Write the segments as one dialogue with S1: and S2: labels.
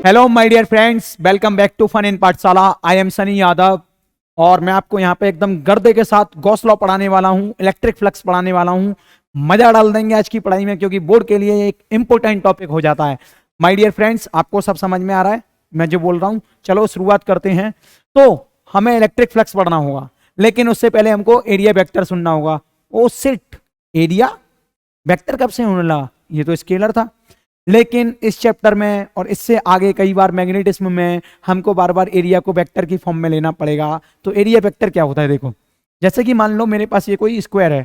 S1: Hello my dear friends, welcome back to fun in Pathshala. I M Sunny Yadav और मैं आपको यहाँ पे एकदम गर्दे के साथ गॉस लॉ पढ़ाने वाला हूँ, इलेक्ट्रिक फ्लक्स पढ़ाने वाला हूँ। मजा डाल देंगे आज की पढ़ाई में, क्योंकि बोर्ड के लिए एक इंपॉर्टेंट टॉपिक हो जाता है। माय डियर फ्रेंड्स, आपको सब समझ में आ रहा है मैं जो बोल रहा हूँ? चलो शुरुआत करते हैं। तो हमें इलेक्ट्रिक फ्लक्स पढ़ना होगा, लेकिन उससे पहले हमको एरिया वेक्टर सुनना होगा। ओ सिट, एरिया वेक्टर कब से होने लगा? ये तो स्केलर था। लेकिन इस चैप्टर में और इससे आगे कई बार मैग्नेटिज्म में हमको बार बार एरिया को वेक्टर की फॉर्म में लेना पड़ेगा। तो एरिया वेक्टर क्या होता है? देखो, जैसे कि मान लो मेरे पास ये कोई स्क्वायर है,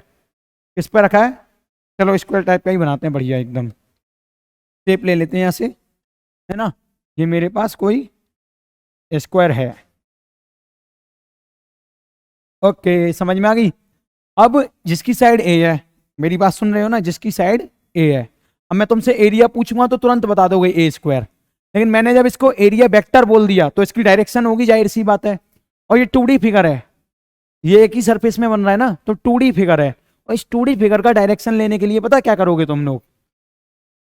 S1: किस पे रखा है? चलो स्क्वायर टाइप का ही बनाते हैं, बढ़िया एकदम शेप ले लेते हैं यहाँ से, है ना। ये मेरे पास कोई स्क्वायर है। ओके, समझ में आ गई। अब जिसकी साइड ए है, मेरी बात सुन रहे हो ना, जिसकी साइड ए है, अब मैं तुमसे एरिया पूछूंगा तो तुरंत बता दोगे ए स्क्वायर। लेकिन मैंने जब इसको एरिया वेक्टर बोल दिया तो इसकी डायरेक्शन होगी, जाहिर सी बात है। और ये 2D फिगर है, ये एक ही सरफेस में बन रहा है ना, तो 2D फिगर है। और इस 2D फिगर का डायरेक्शन लेने के लिए पता क्या करोगे तुम लोग?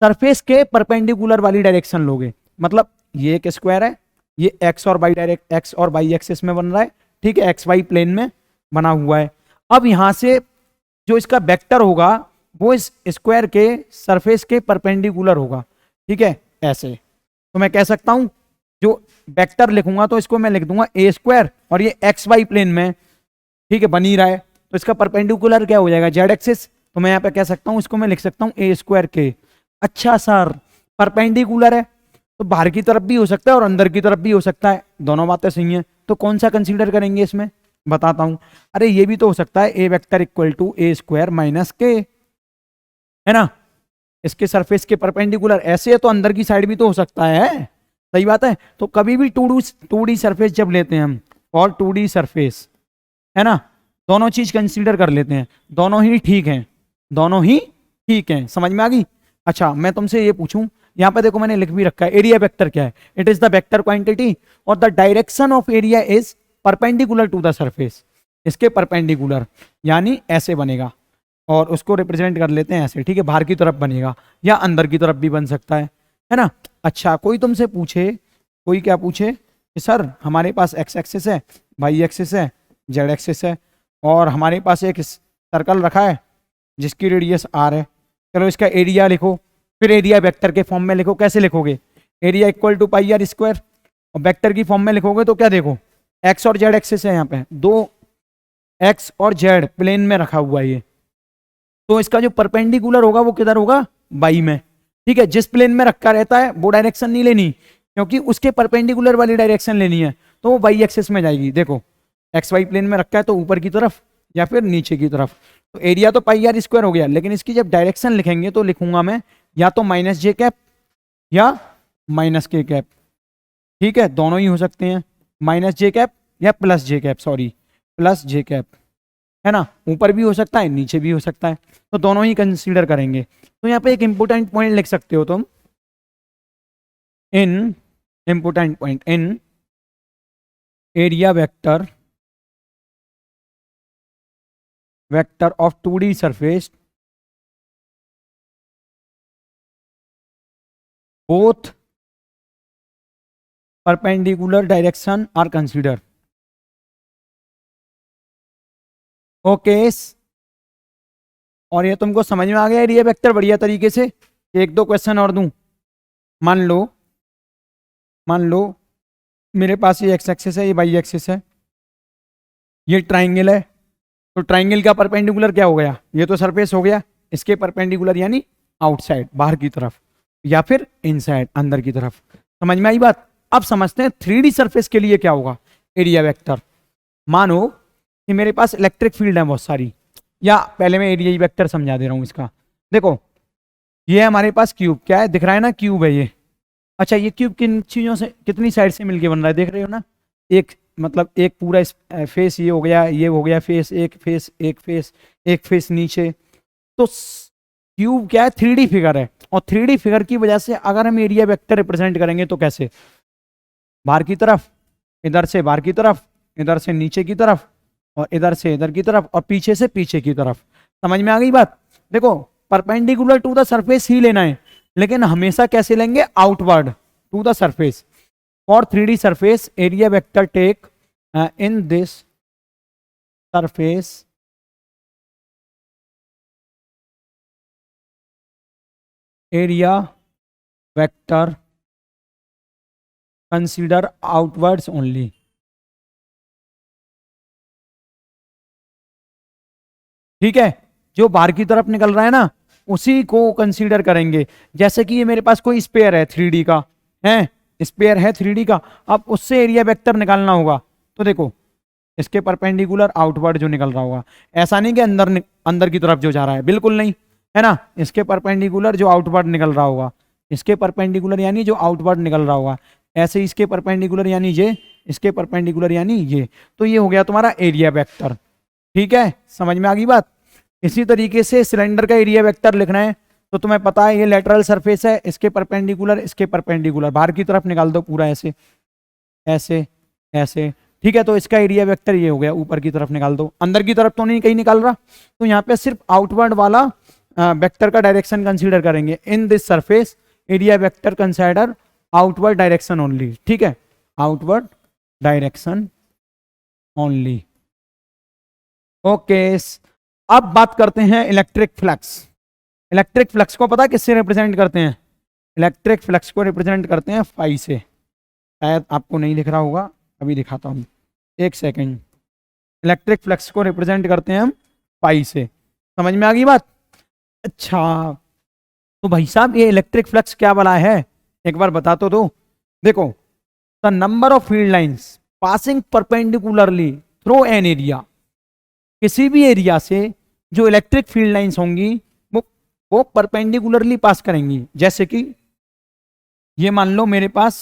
S1: सरफेस के परपेंडिकुलर वाली डायरेक्शन लोगे। मतलब ये एक स्क्वायर है, ये एक्स और वाई एक्सिस में बन रहा है, ठीक है, एक्स वाई प्लेन में बना हुआ है। अब यहां से जो इसका वेक्टर होगा वो इस स्क्वायर के सरफेस के परपेंडिकुलर होगा, ठीक है, ऐसे। तो मैं कह सकता हूं, जो वेक्टर लिखूंगा तो इसको मैं लिख दूंगा ए स्क्वायर, और ये एक्स वाई प्लेन में, ठीक है, बन ही रहा है, तो इसका परपेंडिकुलर क्या हो जाएगा? Z axis. तो मैं यहाँ पे कह सकता हूँ, इसको मैं लिख सकता हूँ ए स्क्वायर के। अच्छा सर, परपेंडिकुलर है तो बाहर की तरफ भी हो सकता है और अंदर की तरफ भी हो सकता है, दोनों बातें सही हैं। तो कौन सा कंसीडर करेंगे इसमें? बताता हूं। अरे ये भी तो हो सकता है, A vector equal to A square minus के, है ना। इसके सरफेस के परपेंडिकुलर ऐसे है तो अंदर की साइड भी तो हो सकता है, सही बात है। तो कभी भी 2D सरफेस जब लेते हैं हम, और 2D सरफेस, है ना, दोनों चीज कंसीडर कर लेते हैं, दोनों ही ठीक हैं, दोनों ही ठीक हैं। समझ में आ गई? अच्छा, मैं तुमसे ये पूछूं, यहाँ पे देखो मैंने लिख भी रखा है, एरिया वेक्टर क्या है? It is the vector quantity और the direction of area is perpendicular to the surface. इसके परपेंडिकुलर यानी ऐसे बनेगा, और उसको रिप्रेजेंट कर लेते हैं ऐसे, ठीक है, बाहर की तरफ बनेगा या अंदर की तरफ भी बन सकता है ना। अच्छा, कोई तुमसे पूछे, कोई क्या पूछे कि सर हमारे पास एक्स एक्सिस है, वाई एक्सिस है, जेड एक्सिस है, और हमारे पास एक सर्कल रखा है जिसकी रेडियस आर है। चलो इसका एरिया लिखो, फिर एरिया वेक्टर के फॉर्म में लिखो। कैसे लिखोगे? Area equal to pi R square, और वेक्टर की फॉर्म में लिखोगे तो क्या, देखो एक्स और जेड एक्सिस है, यहाँ पे दो एक्स और जेड प्लेन में रखा हुआ है ये, तो इसका जो परपेंडिकुलर होगा वो किधर होगा? वाई में, ठीक है। जिस प्लेन में रखा रहता है वो डायरेक्शन नहीं लेनी, क्योंकि उसके परपेंडिकुलर वाली डायरेक्शन लेनी है, तो वो वाई एक्सिस में जाएगी। देखो एक्स वाई प्लेन में रखा है तो ऊपर की तरफ या फिर नीचे की तरफ। तो एरिया तो पाई आर स्क्वायर हो गया, लेकिन इसकी जब डायरेक्शन लिखेंगे तो लिखूंगा मैं या तो माइनस जे कैप या माइनस के कैप, ठीक है, दोनों ही हो सकते हैं, माइनस जे कैप या प्लस जे कैप, सॉरी प्लस जे कैप, है ना। ऊपर भी हो सकता है, नीचे भी हो सकता है, तो दोनों ही कंसीडर करेंगे। तो यहाँ पे एक इंपोर्टेंट पॉइंट लिख सकते हो तुम, इन important point in area vector of 2D surface both perpendicular direction are considered. Okay, और ये तुमको समझ में आ गया एरिया वेक्टर बढ़िया तरीके से? एक दो क्वेश्चन और दूं। मान लो मेरे पास ये एक्स एक्सिस है, ये वाई एक्सिस है, ये ट्राइंगल है, तो ट्राइंगल का परपेंडिकुलर क्या हो गया? ये तो सरफेस हो गया, इसके परपेंडिकुलर यानी आउटसाइड, बाहर की तरफ, या फिर इनसाइड, अंदर की तरफ। समझ में आई बात? अब समझते हैं 3D सरफेस के लिए क्या होगा एरिया वेक्टर। मानो कि मेरे पास इलेक्ट्रिक फील्ड है बहुत सारी, या पहले मैं एरिया वेक्टर समझा दे रहा हूं इसका। देखो ये है हमारे पास क्यूब, क्या है दिख रहा है ना, क्यूब है ये। अच्छा, ये क्यूब किन चीजों से, कितनी साइड से मिलके बन रहा है, देख रहे हो ना? एक मतलब एक पूरा फेस ये हो गया, ये हो गया फेस, एक फेस, एक फेस, एक फेस नीचे। तो क्यूब क्या है? 3D फिगर है, और 3D फिगर की वजह से अगर हम एरिया वेक्टर रिप्रेजेंट करेंगे तो कैसे? बाहर की तरफ, इधर से बाहर की तरफ, इधर से नीचे की तरफ, और इधर से इधर की तरफ, और पीछे से पीछे की तरफ। समझ में आ गई बात? देखो परपेंडिकुलर टू द सरफेस ही लेना है, लेकिन हमेशा कैसे लेंगे? Outward to the surface. For 3D surface, area vector take in this surface area vector consider outwards only. ठीक है, जो बाहर की तरफ निकल रहा है ना उसी को कंसीडर करेंगे। जैसे कि ये मेरे पास कोई स्पेयर है 3D का, है स्पेयर है 3D का, अब उससे एरिया वेक्टर निकालना होगा। तो देखो इसके परपेंडिकुलर आउटवर्ड जो निकल रहा होगा, ऐसा नहीं कि अंदर की तरफ जो जा रहा है, बिल्कुल नहीं, है ना। इसके परपेंडिकुलर जो आउटवर्ड निकल रहा होगा, इसके परपेंडिकुलर यानी जो आउटवर्ड निकल रहा होगा, ऐसे इसके परपेंडिकुलर यानी ये, इसके परपेंडिकुलर यानी ये। तो ये हो गया तुम्हारा एरिया वेक्टर। ठीक है, समझ में आ गई बात। इसी तरीके से सिलेंडर का एरिया वेक्टर लिखना है तो तुम्हें पता है ये लेटरल सरफेस है, इसके परपेंडिकुलर बाहर की तरफ निकाल दो पूरा, ऐसे ऐसे ऐसे। ठीक है, तो इसका एरिया वेक्टर ये हो गया, ऊपर की तरफ निकाल दो, अंदर की तरफ तो नहीं कहीं निकाल रहा। तो यहाँ पे सिर्फ आउटवर्ड वाला वेक्टर का डायरेक्शन कंसीडर करेंगे। In this surface area vector consider outward direction only. ठीक है, आउटवर्ड डायरेक्शन ओनली। ओके, अब बात करते हैं इलेक्ट्रिक फ्लक्स। इलेक्ट्रिक फ्लक्स को पता किससे रिप्रेजेंट करते हैं? इलेक्ट्रिक फ्लक्स को रिप्रेजेंट करते हैं फाई से। शायद आपको नहीं दिख रहा होगा, अभी दिखाता हूँ, एक सेकंड। इलेक्ट्रिक फ्लक्स को रिप्रेजेंट करते हैं हम फाई से। समझ में आ गई बात? अच्छा, तो भाई साहब ये इलेक्ट्रिक फ्लक्स क्या वाला है, एक बार बता तो दो। देखो, the number of field lines passing perpendicularly through an area, किसी भी एरिया से जो इलेक्ट्रिक फील्ड लाइंस होंगी वो परपेंडिकुलरली पास करेंगी। जैसे कि ये मान लो मेरे पास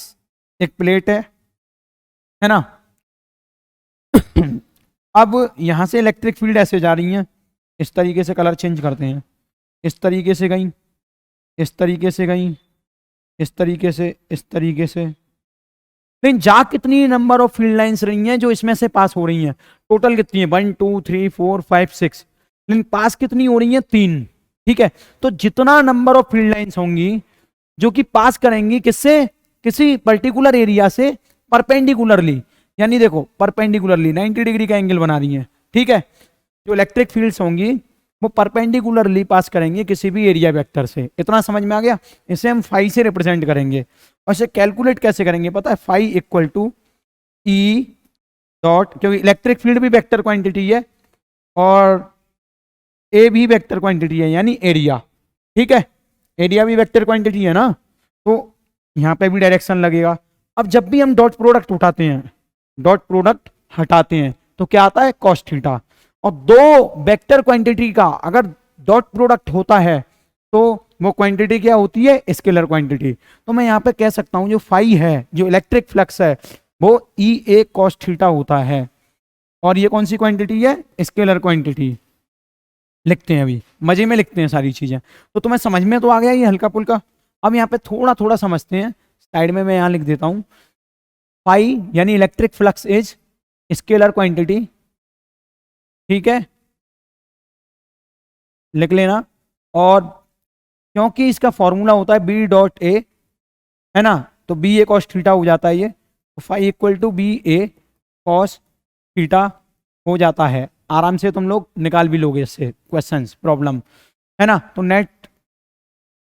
S1: एक प्लेट है ना अब यहां से इलेक्ट्रिक फील्ड ऐसे जा रही हैं, इस तरीके से कलर चेंज करते हैं, इस तरीके से गई, इस तरीके से गई, इस तरीके से, इस तरीके से। लेकिन जा कितनी नंबर ऑफ फील्ड लाइंस रही हैं जो इसमें से पास हो रही हैं? टोटल कितनी है? 1 2 3 4 5 6, लेकिन पास कितनी हो रही हैं? 3। ठीक है, तो जितना नंबर ऑफ फील्ड लाइंस होंगी जो कि पास करेंगी किससे, किसी पर्टिकुलर एरिया से परपेंडिकुलरली, यानी देखो परपेंडिकुलरली 90 डिग्री का एंगल बना रही है। ठीक है, जो इलेक्ट्रिक फील्ड्स होंगी वो परपेंडिकुलरली पास करेंगे किसी भी एरिया वेक्टर से। इतना समझ में आ गया? इसे हम फाई से रिप्रेजेंट करेंगे। और इसे कैलकुलेट कैसे करेंगे पता है? Phi equal to E dot, क्योंकि इलेक्ट्रिक फील्ड भी वेक्टर क्वांटिटी है और ए भी वेक्टर क्वांटिटी है, यानी एरिया। ठीक है, एरिया भी वेक्टर क्वांटिटी है ना, तो यहाँ पे भी डायरेक्शन लगेगा। अब जब भी हम डॉट प्रोडक्ट उठाते हैं, डॉट प्रोडक्ट हटाते हैं, तो क्या आता है? Cos theta. और दो वेक्टर क्वांटिटी का अगर डॉट प्रोडक्ट होता है तो वो क्वांटिटी क्या होती है? Scalar quantity. तो मैं यहाँ पे कह सकता हूँ जो फाई है, जो इलेक्ट्रिक फ्लक्स है, वो ई ए कॉस थीटा होता है। और ये कौन सी क्वांटिटी है? Scalar quantity. लिखते हैं, अभी मजे में लिखते हैं सारी चीजें। तो तुम्हें समझ में तो आ गया ये हल्का फुल्का। अब यहाँ पे थोड़ा थोड़ा समझते हैं, साइड में मैं यहाँ लिख देता हूँ। फाई यानी electric flux is scalar quantity. ठीक है, लिख लेना। और क्योंकि इसका फॉर्मूला होता है बी डॉट ए, है ना, तो बी ए कॉस थीटा हो जाता है ये। तो phi equal to B A cos theta हो जाता है। आराम से तुम लोग निकाल भी लोगे इससे क्वेश्चंस, प्रॉब्लम, है ना। तो नेट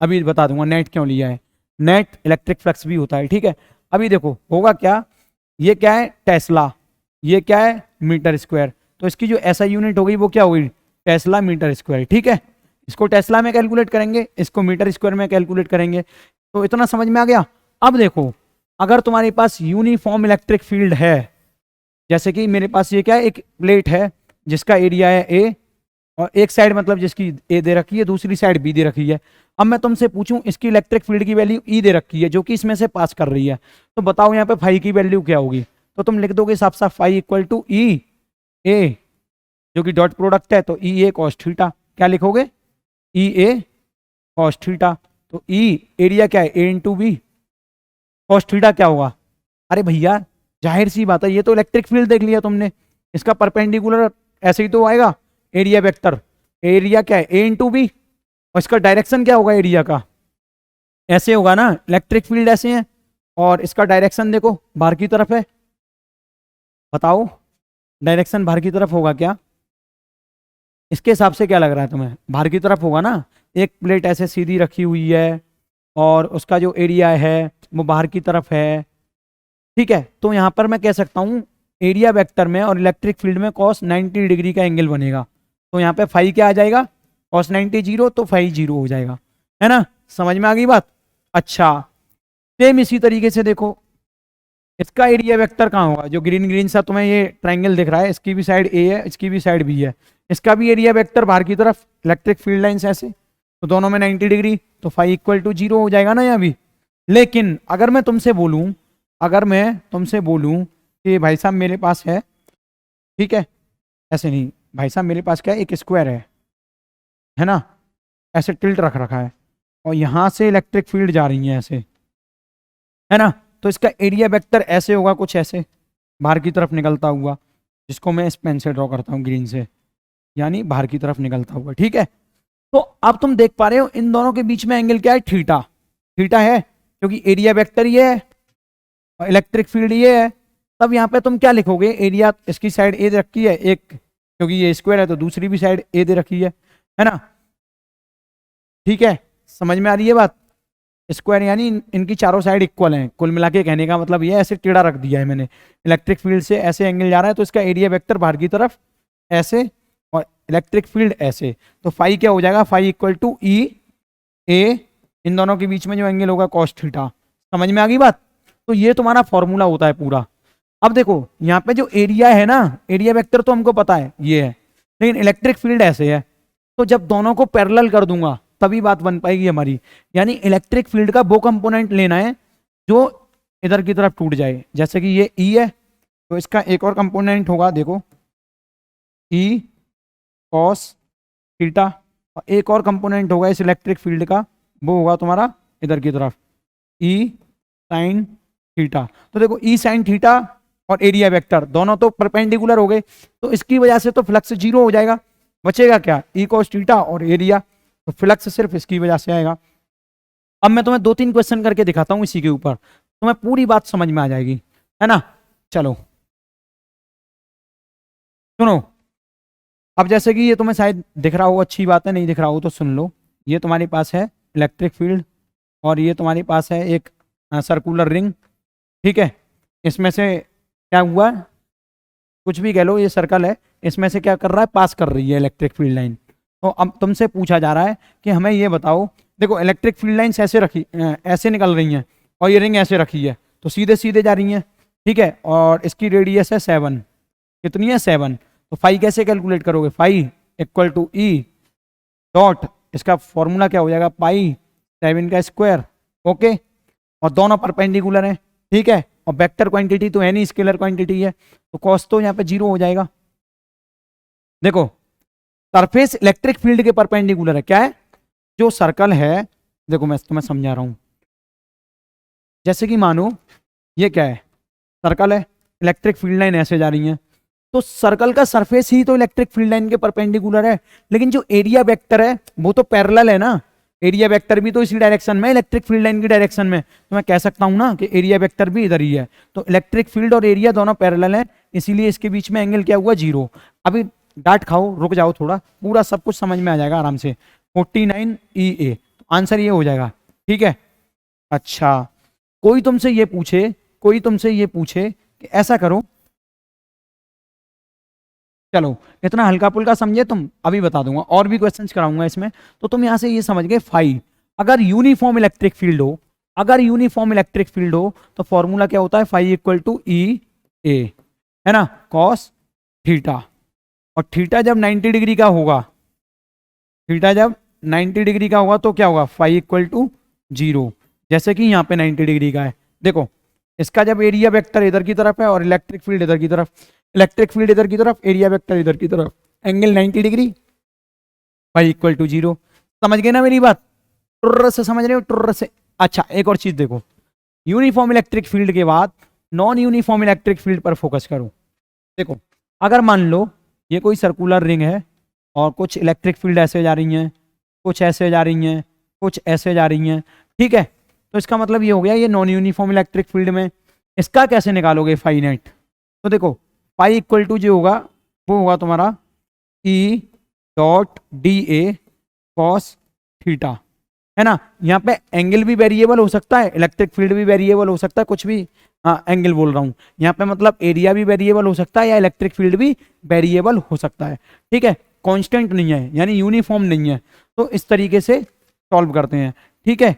S1: अभी बता दूंगा नेट क्यों लिया है। नेट इलेक्ट्रिक फ्लक्स भी होता है। ठीक है, अभी देखो होगा क्या, ये क्या है? टेस्ला, ये क्या है? Meter square. तो इसकी जो ऐसा यूनिट हो गई वो क्या होगी? Tesla meter square. ठीक है, इसको टेस्ला में कैलकुलेट करेंगे, इसको मीटर स्क्वायर में कैलकुलेट करेंगे। तो इतना समझ में आ गया। अब देखो, अगर तुम्हारे पास यूनिफॉर्म इलेक्ट्रिक फील्ड है, जैसे कि मेरे पास ये क्या है? एक प्लेट है जिसका एरिया है ए, और एक साइड मतलब जिसकी ए दे रखी है, दूसरी साइड बी दे रखी है। अब मैं तुमसे पूछूं इसकी इलेक्ट्रिक फील्ड की वैल्यू ई दे रखी है जो कि इसमें से पास कर रही है, तो बताओ यहाँ पे फाई की वैल्यू क्या होगी? तो तुम लिख दोगे साफ साफ फाई इक्वल टू ई ए, जो कि डॉट प्रोडक्ट है, तो ई ए कॉस थीटा। क्या लिखोगे? ई ए कॉस थीटा। तो ई एरिया क्या है? ए इंटू बी। कॉस थीटा क्या होगा? अरे भैया जाहिर सी बात है, ये तो इलेक्ट्रिक फील्ड देख लिया तुमने, इसका परपेंडिकुलर ऐसे ही तो आएगा एरिया वेक्टर। एरिया क्या है? ए इंटू बी। और इसका डायरेक्शन क्या होगा एरिया का? ऐसे होगा ना, इलेक्ट्रिक फील्ड ऐसे है और इसका डायरेक्शन देखो बाहर की तरफ है, बताओ डायरेक्शन बाहर की तरफ होगा क्या? इसके हिसाब से क्या लग रहा है तुम्हें? बाहर की तरफ होगा ना, एक प्लेट ऐसे सीधी रखी हुई है और उसका जो एरिया है वो बाहर की तरफ है, ठीक है। तो यहाँ पर मैं कह सकता हूँ एरिया वेक्टर में और इलेक्ट्रिक फील्ड में cos 90 डिग्री का एंगल बनेगा। तो यहाँ पे फाई क्या आ जाएगा? cos 90 जीरो, तो फाई जीरो हो जाएगा, है ना? समझ में आ गई बात? अच्छा, सेम इसी तरीके से देखो इसका एरिया वेक्टर कहाँ होगा? जो ग्रीन ग्रीन सा तुम्हें ये ट्रायंगल दिख रहा है, इसकी भी साइड ए है, इसकी भी साइड बी है, इसका भी एरिया वेक्टर बाहर की तरफ, इलेक्ट्रिक फील्ड लाइंस ऐसे, तो दोनों में 90 डिग्री, तो फाई इक्वल टू जीरो हो जाएगा ना यहाँ भी। लेकिन अगर मैं तुमसे बोलूं कि भाई साहब मेरे पास है, ठीक है, ऐसे नहीं भाई साहब, मेरे पास क्या है, एक स्क्वायर है ना, ऐसे टिल्ट रख रखा है और यहां से इलेक्ट्रिक फील्ड जा रही है ऐसे, है ना, तो इसका एरिया वेक्टर ऐसे होगा, कुछ ऐसे बाहर की तरफ निकलता हुआ, जिसको मैं इस पेन से ड्रॉ करता हूँ ग्रीन से, यानी बाहर की तरफ निकलता हुआ, ठीक है। तो अब तुम देख पा रहे हो इन दोनों के बीच में एंगल क्या है? थीटा। थीटा है क्योंकि एरिया वेक्टर ये है और इलेक्ट्रिक फील्ड ये है। तब यहाँ पे तुम क्या लिखोगे? एरिया, इसकी साइड ए दे रखी है एक, क्योंकि ये स्क्वायर है तो दूसरी भी साइड ए दे रखी है ना, ठीक है। समझ में आ रही है बात? स्क्वायर यानी इनकी चारों साइड इक्वल हैं, कुल मिला के कहने का मतलब ये ऐसे टेढ़ा रख दिया है मैंने, इलेक्ट्रिक फील्ड से ऐसे एंगल जा रहा है तो इसका एरिया वेक्टर बाहर की तरफ ऐसे और इलेक्ट्रिक फील्ड ऐसे, तो फाई क्या हो जाएगा? फाई इक्वल टू ई ए, इन दोनों के बीच में जो एंगल होगा कॉस थीटा। समझ में आ गई बात? तो ये तुम्हारा फॉर्मूला होता है पूरा। अब देखो यहाँ पे जो एरिया है ना, एरिया वेक्टर तो हमको पता है ये है, लेकिन इलेक्ट्रिक फील्ड ऐसे है, तो जब दोनों को पैरेलल कर दूंगा तभी बात बन पाएगी हमारी। यानी इलेक्ट्रिक फील्ड का वो कंपोनेंट लेना है जो इधर की तरफ टूट जाए, जैसे कि ये ई है तो इसका एक और कंपोनेंट होगा, देखो ई कॉस थीटा, और एक और कंपोनेंट होगा इस इलेक्ट्रिक फील्ड का, वो होगा तुम्हारा इधर की तरफ ई साइन थीटा। तो देखो ई साइन थीटा और एरिया वेक्टर दोनों तो परपेंडिकुलर हो गए, तो इसकी वजह से तो फ्लक्स जीरो हो जाएगा, बचेगा क्या? ई कॉस थीटा और एरिया, तो फ्लक्स सिर्फ इसकी वजह से आएगा। अब मैं तुम्हें 2-3 क्वेश्चन करके दिखाता हूं इसी के ऊपर, तुम्हें पूरी बात समझ में आ जाएगी, है ना। चलो सुनो, अब जैसे कि ये तुम्हें शायद दिख रहा हो, अच्छी बात है, नहीं दिख रहा हो तो सुन लो। ये तुम्हारे पास है इलेक्ट्रिक फील्ड और ये तुम्हारे पास है एक सर्कुलर रिंग, ठीक है। इसमें से क्या हुआ, कुछ भी कह लो, ये सर्कल है, इसमें से क्या कर रहा है? पास कर रही है इलेक्ट्रिक फील्ड लाइन। तो अब तुमसे पूछा जा रहा है कि हमें ये बताओ, देखो इलेक्ट्रिक फील्ड लाइन्स ऐसे रखी, ऐसे निकल रही हैं और ये रिंग ऐसे रखी है, तो सीधे सीधे जा रही हैं, ठीक है, और इसकी रेडियस है 7, कितनी है? 7। तो फाई कैसे कैलकुलेट करोगे? Phi equal to E dot, इसका फॉर्मूला क्या हो जाएगा? पाई 7 का स्क्वायर, ओके, और दोनों परपेंडिकुलर हैं, ठीक है, और वेक्टर क्वांटिटी तो है नहीं, स्केलर क्वांटिटी है, तो कॉस तो यहाँ पे जीरो हो जाएगा। देखो सरफेस इलेक्ट्रिक फील्ड के परपेंडिकुलर है, क्या है? जो सर्कल है, देखो मैं तुम्हें समझा रहा हूं, जैसे कि मानो ये क्या है? सर्कल है, इलेक्ट्रिक फील्ड लाइन ऐसे जा रही है, तो सर्कल का सरफेस ही तो इलेक्ट्रिक फील्ड लाइन के परपेंडिकुलर है, लेकिन जो एरिया वेक्टर है वो तो पैरेलल है ना, एरिया वेक्टर भी तो इसी डायरेक्शन में, इलेक्ट्रिक फील्ड लाइन की डायरेक्शन में, तो मैं कह सकता हूं ना कि एरिया वेक्टर भी इधर ही है, तो इलेक्ट्रिक फील्ड और एरिया दोनों पैरेलल है, इसीलिए इसके बीच में एंगल क्या हुआ? जीरो। अभी डांट खाओ, रुक जाओ थोड़ा, पूरा सब कुछ समझ में आ जाएगा आराम से। 49 ई ए, आंसर ये हो जाएगा, ठीक है। अच्छा, कोई तुमसे ये पूछे कि ऐसा करो, चलो इतना हल्का पुल्का समझे तुम, अभी बता दूंगा, और भी क्वेश्चंस कराऊंगा इसमें, तो तुम यहां से ये समझ गए फाई, अगर यूनिफॉर्म इलेक्ट्रिक फील्ड हो, तो फॉर्मूला क्या होता है? फाई इक्वल टू ई ए, है ना, कॉस थीटा, और थीटा जब 90 डिग्री का होगा, तो क्या होगा? फाई इक्वल टू जीरो, जैसे कि यहाँ पे 90 डिग्री का है। देखो इसका जब एरिया वेक्टर इधर की तरफ है और इलेक्ट्रिक फील्ड इधर की तरफ, एरिया वेक्टर इधर की तरफ, angle 90 degree, phi equal to zero. समझ गए ना मेरी बात? टुर्र से समझ रहे हो? टुर्र से। अच्छा एक और चीज देखो, यूनिफॉर्म इलेक्ट्रिक फील्ड के बाद नॉन यूनिफॉर्म इलेक्ट्रिक फील्ड पर फोकस करो। देखो अगर मान लो ये कोई सर्कुलर रिंग है और कुछ इलेक्ट्रिक फील्ड ऐसे जा रही हैं, कुछ ऐसे जा रही हैं, कुछ ऐसे जा रही हैं, ठीक है, तो इसका मतलब ये हो गया ये नॉन यूनिफॉर्म इलेक्ट्रिक फील्ड में। इसका कैसे निकालोगे फाई नेट? तो देखो फाई इक्वल टू जो होगा वो होगा तुम्हारा ई dot D A cos theta, है ना। यहाँ पे एंगल भी वेरिएबल हो सकता है, इलेक्ट्रिक फील्ड भी वेरिएबल हो सकता है, कुछ भी, हाँ एंगल बोल रहा हूँ यहाँ पे, मतलब एरिया भी वेरिएबल हो सकता है या इलेक्ट्रिक फील्ड भी वेरिएबल हो सकता है, ठीक है। कांस्टेंट नहीं है यानी यूनिफॉर्म नहीं है। तो इस तरीके से सॉल्व करते हैं, ठीक है।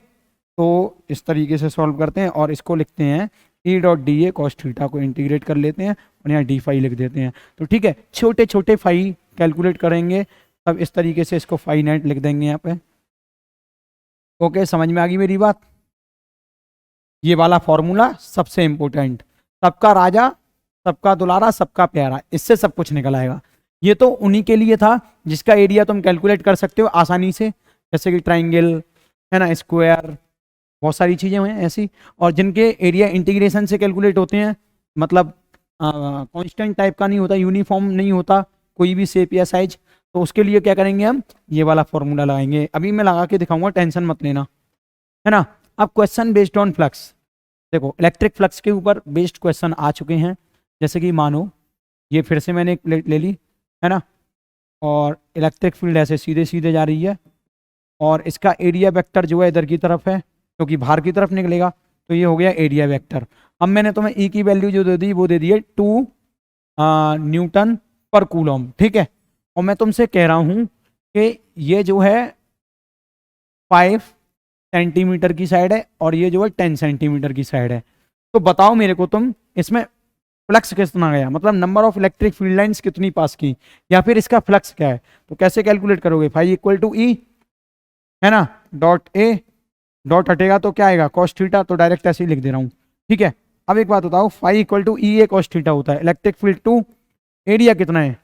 S1: तो इस तरीके से सॉल्व करते हैं और इसको लिखते हैं ई dot D A cos theta को इंटीग्रेट कर लेते हैं और यहाँ डी फाई लिख देते हैं। तो ठीक है, छोटे छोटे फाई कैलकुलेट करेंगे, तब इस तरीके से इसको फाई नेट लिख देंगे यहाँ पे। ओके, समझ में आ गई मेरी बात? ये वाला फॉर्मूला सबसे इंपॉर्टेंट, सबका राजा सबका दुलारा सबका प्यारा, इससे सब कुछ निकल आएगा। ये तो उन्हीं के लिए था जिसका एरिया तुम कैलकुलेट कर सकते हो आसानी से, जैसे कि ट्राइंगल, है ना, स्क्वायर, बहुत सारी चीजें हैं ऐसी, और जिनके एरिया इंटीग्रेशन से कैलकुलेट होते हैं, मतलब कांस्टेंट टाइप का नहीं होता, यूनिफॉर्म नहीं होता कोई भी शेप या साइज, तो उसके लिए क्या करेंगे हम, ये वाला फॉर्मूला लगाएंगे। अभी मैं लगा के दिखाऊंगा, टेंशन मत लेना, है ना। अब क्वेश्चन बेस्ड ऑन फ्लक्स, देखो इलेक्ट्रिक फ्लक्स के ऊपर बेस्ड क्वेश्चन आ चुके हैं। जैसे कि मानो ये फिर से मैंने एक प्लेट ले ली, है ना, और इलेक्ट्रिक फील्ड ऐसे सीधे सीधे जा रही है, और इसका एरिया वेक्टर जो है इधर की तरफ है क्योंकि बाहर की तरफ निकलेगा, तो ये हो गया एरिया वेक्टर। अब मैंने तुम्हें ई की वैल्यू जो दे दी वो दे दी है 2 न्यूटन पर कूलम, ठीक है। और मैं तुमसे कह रहा हूं कि ये जो है 5 सेंटीमीटर की साइड है और ये जो है 10 सेंटीमीटर की साइड है। तो बताओ मेरे को तुम इसमें फ्लक्स कितना गया, मतलब number of electric field lines कितनी पास की, या फिर इसका फ्लक्स क्या है। तो कैसे कैलकुलेट करोगे, फाई इक्वल टू ई, है ना, डॉट ए, डॉट हटेगा तो क्या आएगा, कॉस थीटा, तो डायरेक्ट ऐसे ही लिख दे रहा हूँ, ठीक है। अब एक बात बताओ, phi equal to E A cos theta होता है, इलेक्ट्रिक फील्ड 2, एरिया कितना है,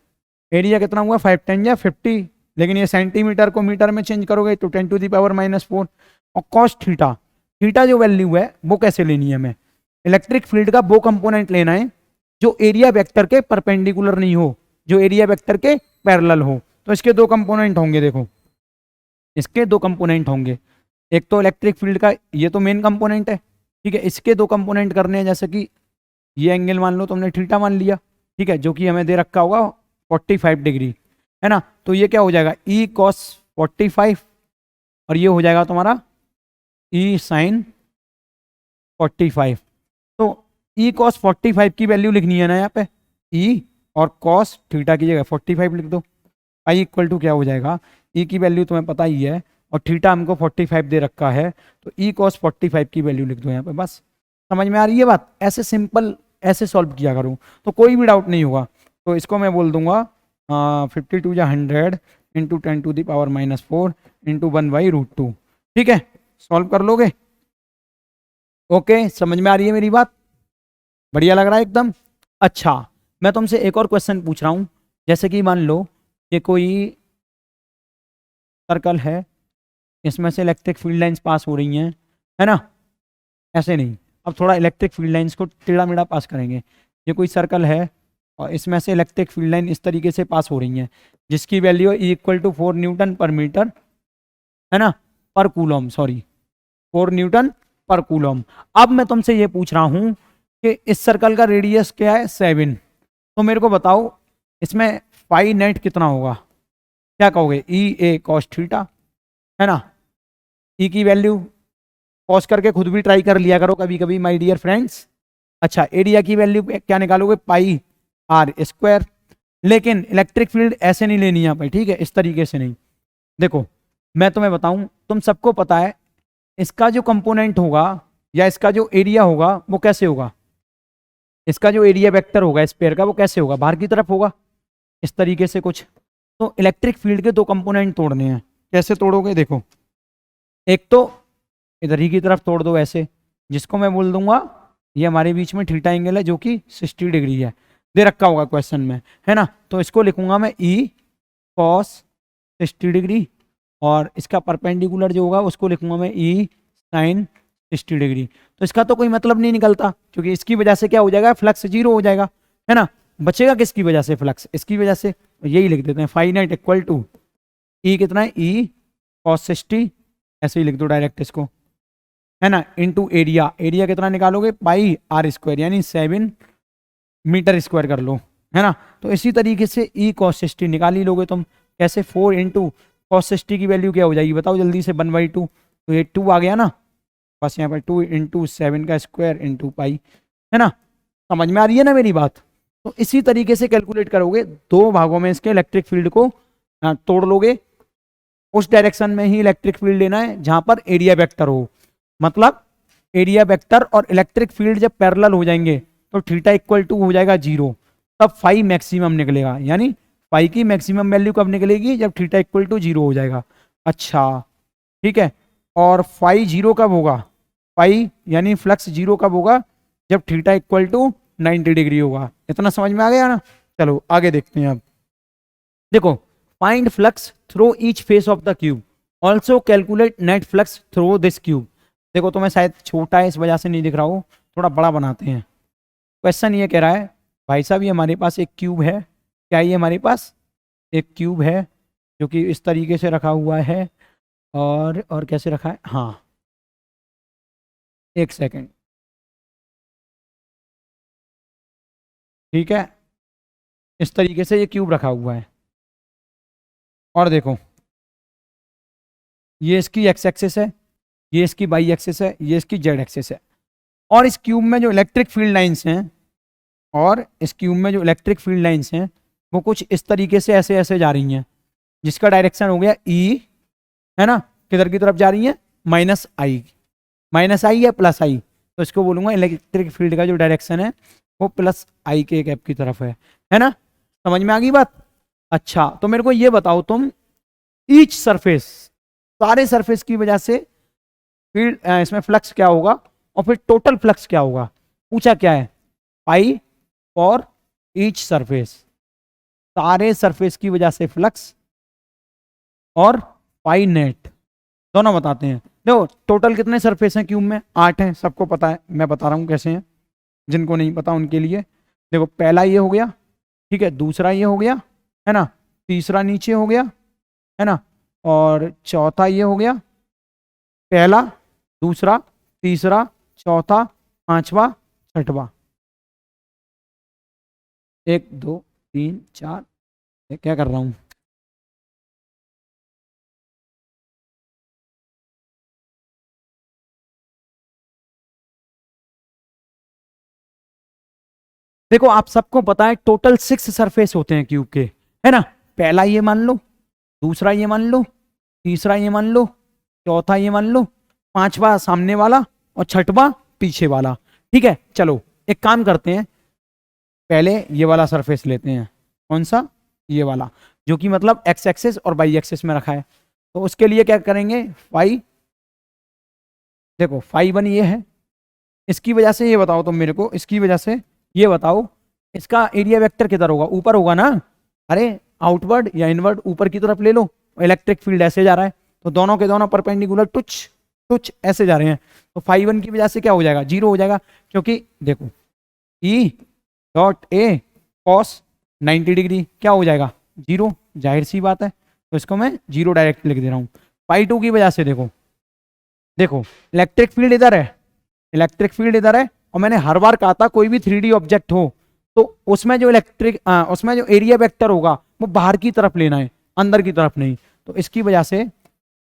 S1: एरिया कितना हुआ 5 10 या 50, लेकिन ये सेंटीमीटर को मीटर में चेंज करोगे तो 10 टू द पावर -4। और कॉस थीटा, थीटा जो वैल्यू है वो कैसे लेनी है, हमें इलेक्ट्रिक फील्ड का वो कंपोनेंट लेना है जो एरिया वेक्टर के परपेंडिकुलर नहीं हो, जो एरिया वेक्टर के पैरेलल हो। तो इसके दो कंपोनेंट होंगे, देखो इसके दो कंपोनेंट होंगे, एक तो इलेक्ट्रिक फील्ड का, ये तो मेन कंपोनेंट है, ठीक है। इसके दो कंपोनेंट करने हैं, जैसे कि ये एंगल मान लो तुमने थीटा मान लिया, ठीक है, जो कि हमें दे रखा होगा 45 डिग्री, है ना। तो ये क्या हो जाएगा, ई कॉस 45, और ये हो जाएगा तुम्हारा ई साइन 45। तो ई कॉस 45 की वैल्यू लिखनी है ना यहाँ पे, ई और कॉस थीटा की जगह 45 लिख दो। आई इक्वल टू क्या हो जाएगा, ई की वैल्यू तुम्हें पता ही है और थीटा हमको 45 दे रखा है, तो ई कॉस 45 की वैल्यू लिख दो यहाँ पे, बस। समझ में आ रही है बात? ऐसे सिंपल ऐसे सॉल्व किया करूँ तो कोई भी डाउट नहीं होगा। तो इसको मैं बोल दूंगा 52 या 100 into 10 to the power -4 into 1/√2, ठीक है। सॉल्व कर लोगे? ओके, समझ में आ रही है मेरी बात? बढ़िया लग रहा है एकदम। अच्छा, मैं तुमसे एक और क्वेश्चन पूछ रहा हूँ, जैसे कि मान लो कि कोई सर्कल है, इसमें से इलेक्ट्रिक फील्ड लाइंस पास हो रही हैं, है ना, ऐसे नहीं, अब थोड़ा इलेक्ट्रिक फील्ड लाइंस को टेढ़ा मेढ़ा पास करेंगे। ये कोई सर्कल है और इसमें से इलेक्ट्रिक फील्ड लाइन इस तरीके से पास हो रही हैं, जिसकी वैल्यू है इक्वल टू 4 न्यूटन पर मीटर, है ना, पर कूलम, सॉरी 4 न्यूटन पर कूलम। अब मैं तुमसे ये पूछ रहा हूं कि इस सर्कल का रेडियस क्या है 7, तो मेरे को बताओ इसमें फाई नेट कितना होगा, क्या कहोगे, ई ए कॉस थीटा, है ना। ई की वैल्यू पॉज करके खुद भी ट्राई कर लिया करो कभी कभी माय डियर फ्रेंड्स। अच्छा, एरिया की वैल्यू क्या निकालोगे, पाई आर स्क्वायर। लेकिन इलेक्ट्रिक फील्ड ऐसे नहीं लेनी यहाँ पे, ठीक है, इस तरीके से नहीं। देखो मैं तुम्हें बताऊं, तुम सबको पता है इसका जो कंपोनेंट होगा या इसका जो एरिया होगा वो कैसे होगा, इसका जो एरिया वेक्टर होगा स्फीयर का वो कैसे होगा, बाहर की तरफ होगा, इस तरीके से कुछ। तो इलेक्ट्रिक फील्ड के दो कंपोनेंट तोड़ने हैं, कैसे तोड़ोगे, देखो एक तो इधर ही की तरफ तोड़ दो ऐसे, जिसको मैं बोल दूंगा ये हमारे बीच में थीटा एंगल है जो कि 60 डिग्री है, दे रखा होगा क्वेश्चन में, है ना। तो इसको लिखूंगा मैं ई कॉस 60 डिग्री, और इसका परपेंडिकुलर जो होगा उसको लिखूंगा मैं ई साइन 60 डिग्री। तो इसका तो कोई मतलब नहीं निकलता, क्योंकि इसकी वजह से क्या हो जाएगा, फ्लक्स 0 हो जाएगा, है ना। बचेगा किसकी वजह से, फ्लक्स, इसकी वजह से। तो यही लिख देते हैं, फाई नेट इक्वल टू ई कितना है, ई कॉस 60, ऐसे ही लिख दो डायरेक्ट इसको, है ना, इंटू एरिया, एरिया कितना निकालोगे पाई आर स्क्वायर यानी 7 मीटर स्क्वायर कर लो, है ना। तो इसी तरीके से ई कॉस 60 निकाल ही लोगे तुम। कैसे, 4 इंटू कॉस 60 की वैल्यू क्या हो जाएगी बताओ जल्दी से, 1/2, तो ये 2 आ गया ना, बस यहाँ पर 2 इंटू 7 का स्क्वायर इंटू पाई, है ना। समझ में आ रही है ना मेरी बात। तो इसी तरीके से कैलकुलेट करोगे, दो भागों में इसके इलेक्ट्रिक फील्ड को तोड़ लोगे, उस डायरेक्शन में ही इलेक्ट्रिक फील्ड लेना है जहां पर एरिया वेक्टर हो। मतलब एरिया वेक्टर और इलेक्ट्रिक फील्ड जब पैरेलल हो जाएंगे तो थीटा इक्वल टू हो जाएगा 0, तब फाई मैक्सिमम निकलेगा। यानी फाई की मैक्सिमम वैल्यू कब निकलेगी, जब थीटा इक्वल टू 0 हो जाएगा। अच्छा ठीक है, और फाई 0 कब होगा, फाई यानी फ्लक्स 0 कब होगा, जब थीटा इक्वल टू 90 डिग्री होगा। इतना समझ में आ गया ना। चलो आगे देखते हैं अब। देखो, find flux through each face of the cube, also calculate net flux through this cube. देखो तुम्हें शायद छोटा है इस वजह से नहीं दिख रहा हो, थोड़ा बड़ा बनाते हैं। क्वेश्चन ये कह रहा है भाई साहब, ये हमारे पास एक क्यूब है, क्या ये हमारे पास एक क्यूब है जो कि इस तरीके से रखा हुआ है, और कैसे रखा है, हाँ एक सेकेंड, ठीक है, इस तरीके से ये क्यूब रखा हुआ है। और देखो ये इसकी एक्स एक्सिस है, ये इसकी वाई एक्सिस है, ये इसकी जेड एक्सिस है। और इस क्यूब में जो इलेक्ट्रिक फील्ड लाइंस हैं, और इस क्यूब में जो इलेक्ट्रिक फील्ड लाइंस हैं वो कुछ इस तरीके से ऐसे ऐसे जा रही हैं, जिसका डायरेक्शन हो गया ई, है ना, किधर की तरफ जा रही है, माइनस आई या प्लस आई, तो इसको बोलूंगा इलेक्ट्रिक फील्ड का जो डायरेक्शन है वो प्लस आई के कैप की तरफ है ना। समझ में आ गई बात। अच्छा तो मेरे को ये बताओ तुम, ईच सरफेस, सारे सरफेस की वजह से फील्ड इसमें फ्लक्स क्या होगा, और फिर टोटल फ्लक्स क्या होगा। पूछा क्या है, पाई और ईच सरफेस, सारे सरफेस की वजह से फ्लक्स और पाई नेट, दोनों बताते हैं। देखो टोटल कितने सरफेस हैं क्यूब में, 8 हैं, सबको पता है, मैं बता रहा हूं कैसे हैं, जिनको नहीं पता उनके लिए। देखो पहला ये हो गया, ठीक है, दूसरा ये हो गया, है ना, तीसरा नीचे हो गया, है ना, और चौथा ये हो गया, पहला दूसरा तीसरा चौथा पांचवा छठवा, 1 2 3 4, क्या कर रहा हूं, देखो आप सबको पता है टोटल 6 सरफेस होते हैं क्यूब के, है ना। पहला ये मान लो, दूसरा ये मान लो, तीसरा ये मान लो, चौथा ये मान लो, पांचवा सामने वाला, और छठवा पीछे वाला। ठीक है, चलो एक काम करते हैं, पहले ये वाला सरफेस लेते हैं, कौन सा, ये वाला, जो कि मतलब एक्स एक्सिस और वाई एक्सिस में रखा है। तो उसके लिए क्या करेंगे, फाई, देखो फाई 1 ये है, इसकी वजह से ये बताओ तुम मेरे को, इसकी वजह से ये बताओ इसका एरिया वेक्टर किधर होगा, ऊपर होगा ना। अरे आउटवर्ड या इनवर्ड, ऊपर की तरफ ले लो, इलेक्ट्रिक फील्ड ऐसे जा रहा है, तो दोनों के दोनों परपेंडिकुलर टुच टुच ऐसे जा रहे हैं, तो फाई 1 की वजह से क्या हो जाएगा, 0 हो जाएगा। क्योंकि देखो E dot A cos 90 degree क्या हो जाएगा, 0, जाहिर सी बात है, तो इसको मैं 0 डायरेक्ट लिख दे रहा हूँ। फाई 2 की वजह से देखो, देखो इलेक्ट्रिक फील्ड इधर है, इलेक्ट्रिक फील्ड इधर है, और मैंने हर बार कहा था कोई भी 3D ऑब्जेक्ट हो तो उसमें जो उसमें जो एरिया वेक्टर होगा वो बाहर की तरफ लेना है, अंदर की तरफ नहीं। तो इसकी वजह से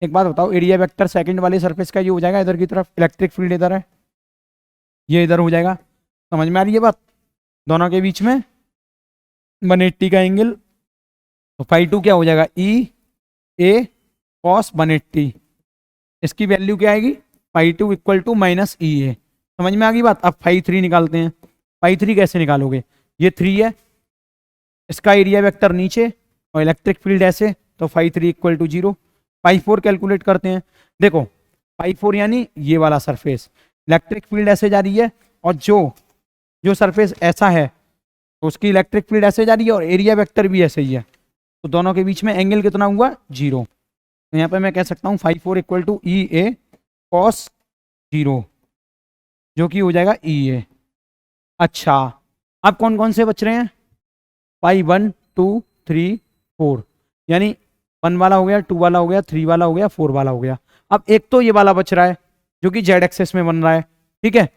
S1: एक बात बताओ, एरिया वेक्टर सेकंड वाले सरफेस का ये हो जाएगा इधर की तरफ, इलेक्ट्रिक फील्ड इधर है, ये इधर हो जाएगा। समझ में आ रही है बात, दोनों के बीच में 180 का एंगल, तो फाई 2 क्या हो जाएगा, ई ए कॉस 180, इसकी वैल्यू क्या आएगी, फाई 2 इक्वल टू माइनस ई ए। समझ में आ गई बात। अब फाई 3 निकालते हैं, फाई 3 कैसे निकालोगे, ये 3 है, इसका एरिया वेक्टर नीचे और इलेक्ट्रिक फील्ड ऐसे, तो phi 3 equal to 0। Phi 4 calculate करते हैं, देखो फाई 4 यानी ये वाला सरफेस, इलेक्ट्रिक फील्ड ऐसे जा रही है, और जो जो सरफेस ऐसा है तो उसकी इलेक्ट्रिक फील्ड ऐसे जा रही है और एरिया वेक्टर भी ऐसे ही है, तो दोनों के बीच में एंगल कितना हुआ, 0। तो यहाँ पे मैं कह सकता हूँ phi 4 equal to E A cos 0, जो कि हो जाएगा ई ए। अच्छा अब कौन कौन से बच रहे हैं, फाई 1 2 3 4, यानी 1 वाला हो गया, 2 वाला हो गया, 3 वाला हो गया, 4 वाला हो गया। अब एक तो ये वाला बच रहा है, जो कि जेड एक्सेस में बन रहा है, ठीक है,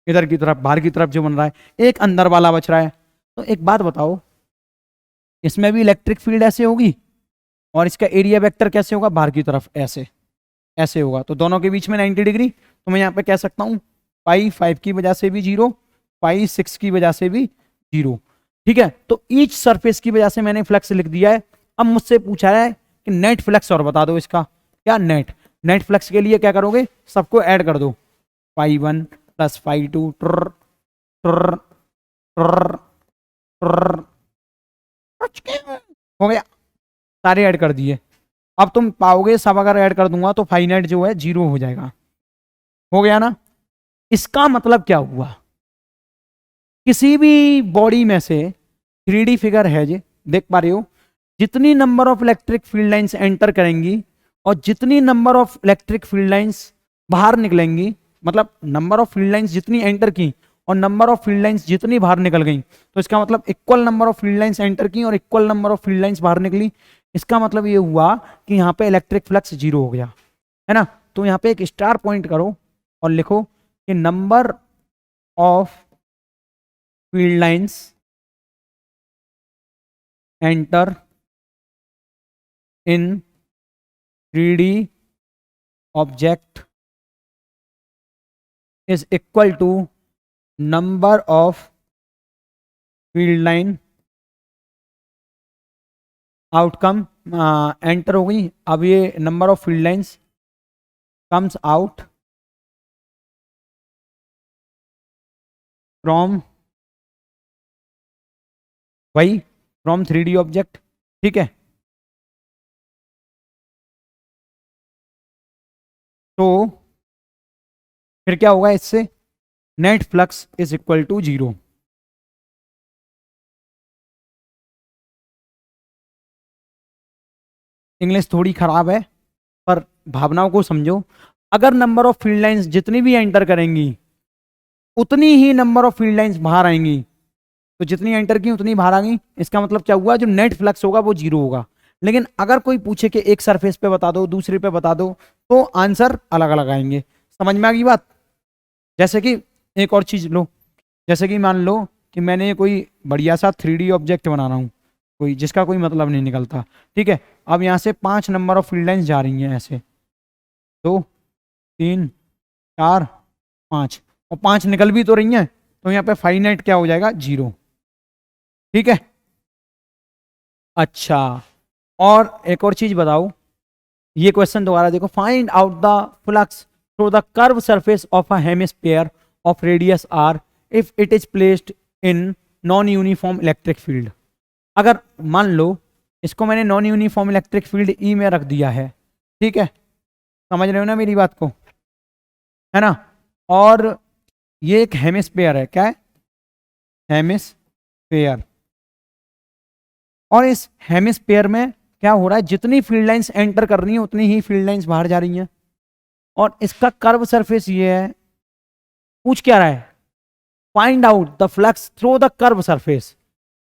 S1: इधर की तरफ बाहर की तरफ जो बन रहा है, एक अंदर वाला बच रहा है। तो एक बात बताओ, इसमें भी इलेक्ट्रिक फील्ड ऐसे होगी और इसका एरिया वेक्टर कैसे होगा, बाहर की तरफ ऐसे ऐसे होगा, तो दोनों के बीच में 90 डिग्री। तो मैं यहाँ पे कह सकता हूँ पाई 5 की वजह से भी 0, पाई 6 की वजह से भी 0, ठीक है। तो ईच सरफेस की वजह से मैंने फ्लक्स लिख दिया है। अब मुझसे पूछा है कि नेट फ्लक्स और बता दो इसका, क्या नेट, नेट फ्लक्स के लिए क्या करोगे, सबको ऐड कर दो, पाई 1 प्लस पाई 2 हो गया, सारे ऐड कर दिए। अब तुम पाओगे सब अगर ऐड कर दूंगा तो फाइनाइट जो है 0 हो जाएगा, हो गया ना। इसका मतलब क्या हुआ, किसी भी बॉडी में से 3D फिगर है जी, देख पा रहे हो, जितनी number of electric field lines enter करेंगी और जितनी number of electric field lines बाहर निकलेंगी, मतलब नंबर ऑफ फील्ड लाइंस जितनी एंटर की और नंबर ऑफ फील्ड लाइंस जितनी बाहर निकल गई, तो इसका मतलब equal number of field lines enter की और equal number of field lines बाहर निकली। इसका मतलब ये हुआ कि यहाँ पे इलेक्ट्रिक फ्लक्स 0 हो गया, है ना। तो यहाँ पे एक स्टार पॉइंट करो और लिखो कि number of field lines enter in 3D object is equal to number of field line outcome enter हो गई। अब ये number of field lines comes out from, वही फ्रॉम 3D ऑब्जेक्ट, ठीक है। तो फिर क्या होगा इससे, net flux is equal to 0। English थोड़ी खराब है पर भावनाओं को समझो। अगर नंबर ऑफ फील्ड लाइंस जितनी भी एंटर करेंगी उतनी ही नंबर ऑफ फील्ड लाइंस बाहर आएंगी, तो जितनी एंटर की उतनी बाहर आ गई, इसका मतलब क्या हुआ, जो नेट फ्लक्स होगा वो 0 होगा। लेकिन अगर कोई पूछे कि एक सरफेस पे बता दो दूसरे पे बता दो, तो आंसर अलग अलग आएंगे। समझ में आ गई बात। जैसे कि एक और चीज लो, जैसे कि मान लो कि मैंने कोई बढ़िया सा 3D ऑब्जेक्ट बना रहा हूँ, कोई जिसका कोई मतलब नहीं निकलता, ठीक है। अब यहाँ से 5 नंबर ऑफ फील्ड लाइंस जा रही हैं ऐसे, 2 3 4 5, और 5 निकल भी तो रही हैं, तो यहाँ पे फाइनाइट क्या हो जाएगा, 0, ठीक है। अच्छा, और एक और चीज बताओ, ये क्वेश्चन दोबारा देखो, find out the flux through the curve surface of a hemisphere of radius R if it is placed in non uniform electric field. अगर मान लो इसको मैंने non uniform electric field E में रख दिया है, ठीक है, समझ रहे हो ना मेरी बात को, है ना। और ये एक हेमिस्फीयर है, क्या है, हेमिस्फीयर, और इस हेमिस्फीयर में क्या हो रहा है, जितनी फील्ड लाइंस एंटर कर रही हैं उतनी ही फील्ड लाइंस बाहर जा रही हैं, और इसका कर्व सरफेस ये है। पूछ क्या रहा है, find out the flux through the curve surface,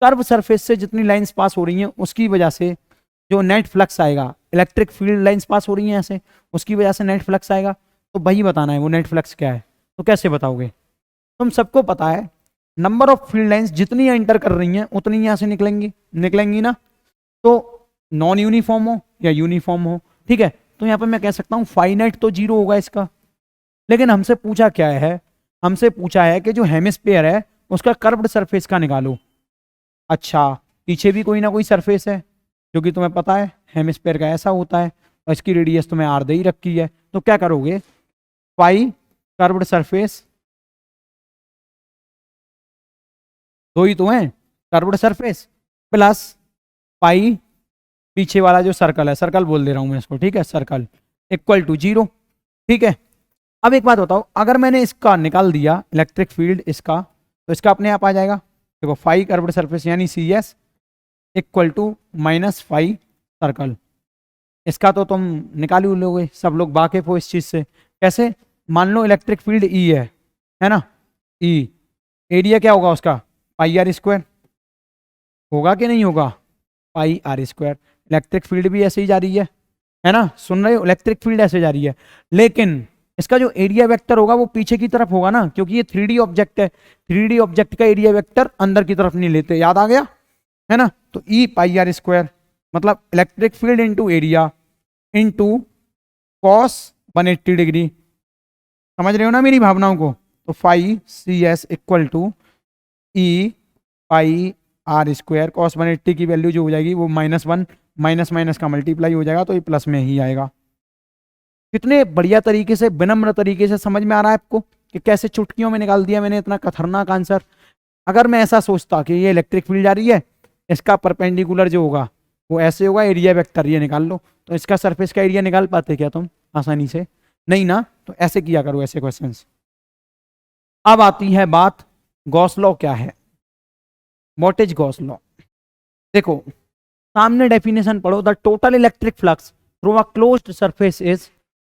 S1: curve surface से जितनी लाइंस पास हो रही हैं उसकी वजह से जो नेट फ्लक्स आएगा, इलेक्ट्रिक फील्ड लाइंस पास हो रही हैं ऐसे, उसकी वजह से नेट फ्लक्स आएगा। तो वही बताना है वो नेट फ्लक्स क्या है। तो कैसे बताओगे, तुम सबको पता है नंबर ऑफ फील्ड लाइंस जितनी एंटर कर रही हैं उतनी यहां से निकलेंगी निकलेंगी ना, तो नॉन यूनिफॉर्म हो या यूनिफॉर्म हो, ठीक है। तो यहाँ पे मैं कह सकता हूँ फाइनाइट तो 0 होगा इसका। लेकिन हमसे पूछा क्या है, हमसे पूछा है कि जो हेमिस्फीयर है उसका कर्व्ड सरफेस का निकालो। अच्छा, पीछे भी कोई ना कोई सरफेस है जो कि तुम्हें पता है हेमिस्फीयर का ऐसा होता है, और इसकी रेडियस तुम्हें आर दे ही रखी है। तो क्या करोगे, पाई कर्व्ड सरफेस, दो ही तो है, कर्व्ड सरफेस प्लस पाई पीछे वाला जो सर्कल है, सर्कल बोल दे रहा हूं मैं इसको, ठीक है, सर्कल, इक्वल टू 0, ठीक है। अब एक बात बताओ, अगर मैंने इसका निकाल दिया इलेक्ट्रिक फील्ड इसका, तो इसका अपने आप आ जाएगा। देखो फाई कर्व्ड सरफेस यानी C S equal to minus phi circle, इसका तो तुम निकाल ही लोगे, सब लोग वाकिफ हो इस चीज से। कैसे, मान लो इलेक्ट्रिक फील्ड ई है ना, ई, एरिया क्या होगा उसका, पाई आर स्क्वायर, होगा कि नहीं होगा, पाई आर स्क्वायर। इलेक्ट्रिक फील्ड भी ऐसे ही जा रही है ना, सुन रहे हो, इलेक्ट्रिक फील्ड ऐसे जा रही है। लेकिन इसका जो एरिया वेक्टर होगा वो पीछे की तरफ होगा ना, क्योंकि ये 3D ऑब्जेक्ट है, 3D ऑब्जेक्ट का एरिया वेक्टर अंदर की तरफ नहीं लेते, याद आ गया है ना। तो ई पाई आर स्क्वायर मतलब electric field into area into cos 180 degree. समझ रहे हो ना मेरी भावनाओं को। तो phi C S equal to E pi R square, cos 180 की वैल्यू जो हो जाएगी वो -1, माइनस माइनस का मल्टीप्लाई हो जाएगा, तो ये प्लस में ही आएगा। कितने बढ़िया तरीके से, विनम्र तरीके से समझ में आ रहा है आपको कि कैसे चुटकियों में निकाल दिया मैंने इतना खतरनाक आंसर। अगर मैं ऐसा सोचता कि ये इलेक्ट्रिक फील्ड जा रही है, इसका परपेंडिकुलर जो होगा वो ऐसे होगा, एरिया वेक्टर ये निकाल लो, तो इसका सरफेस का एरिया निकाल पाते क्या तुम आसानी से? नहीं ना। तो ऐसे किया करो ऐसे क्वेश्चंस। अब आती है बात, गॉस लॉ क्या है, व्हाट इज गॉस लॉ। देखो सामने डेफिनेशन पढ़ो, the total electric flux through a closed surface is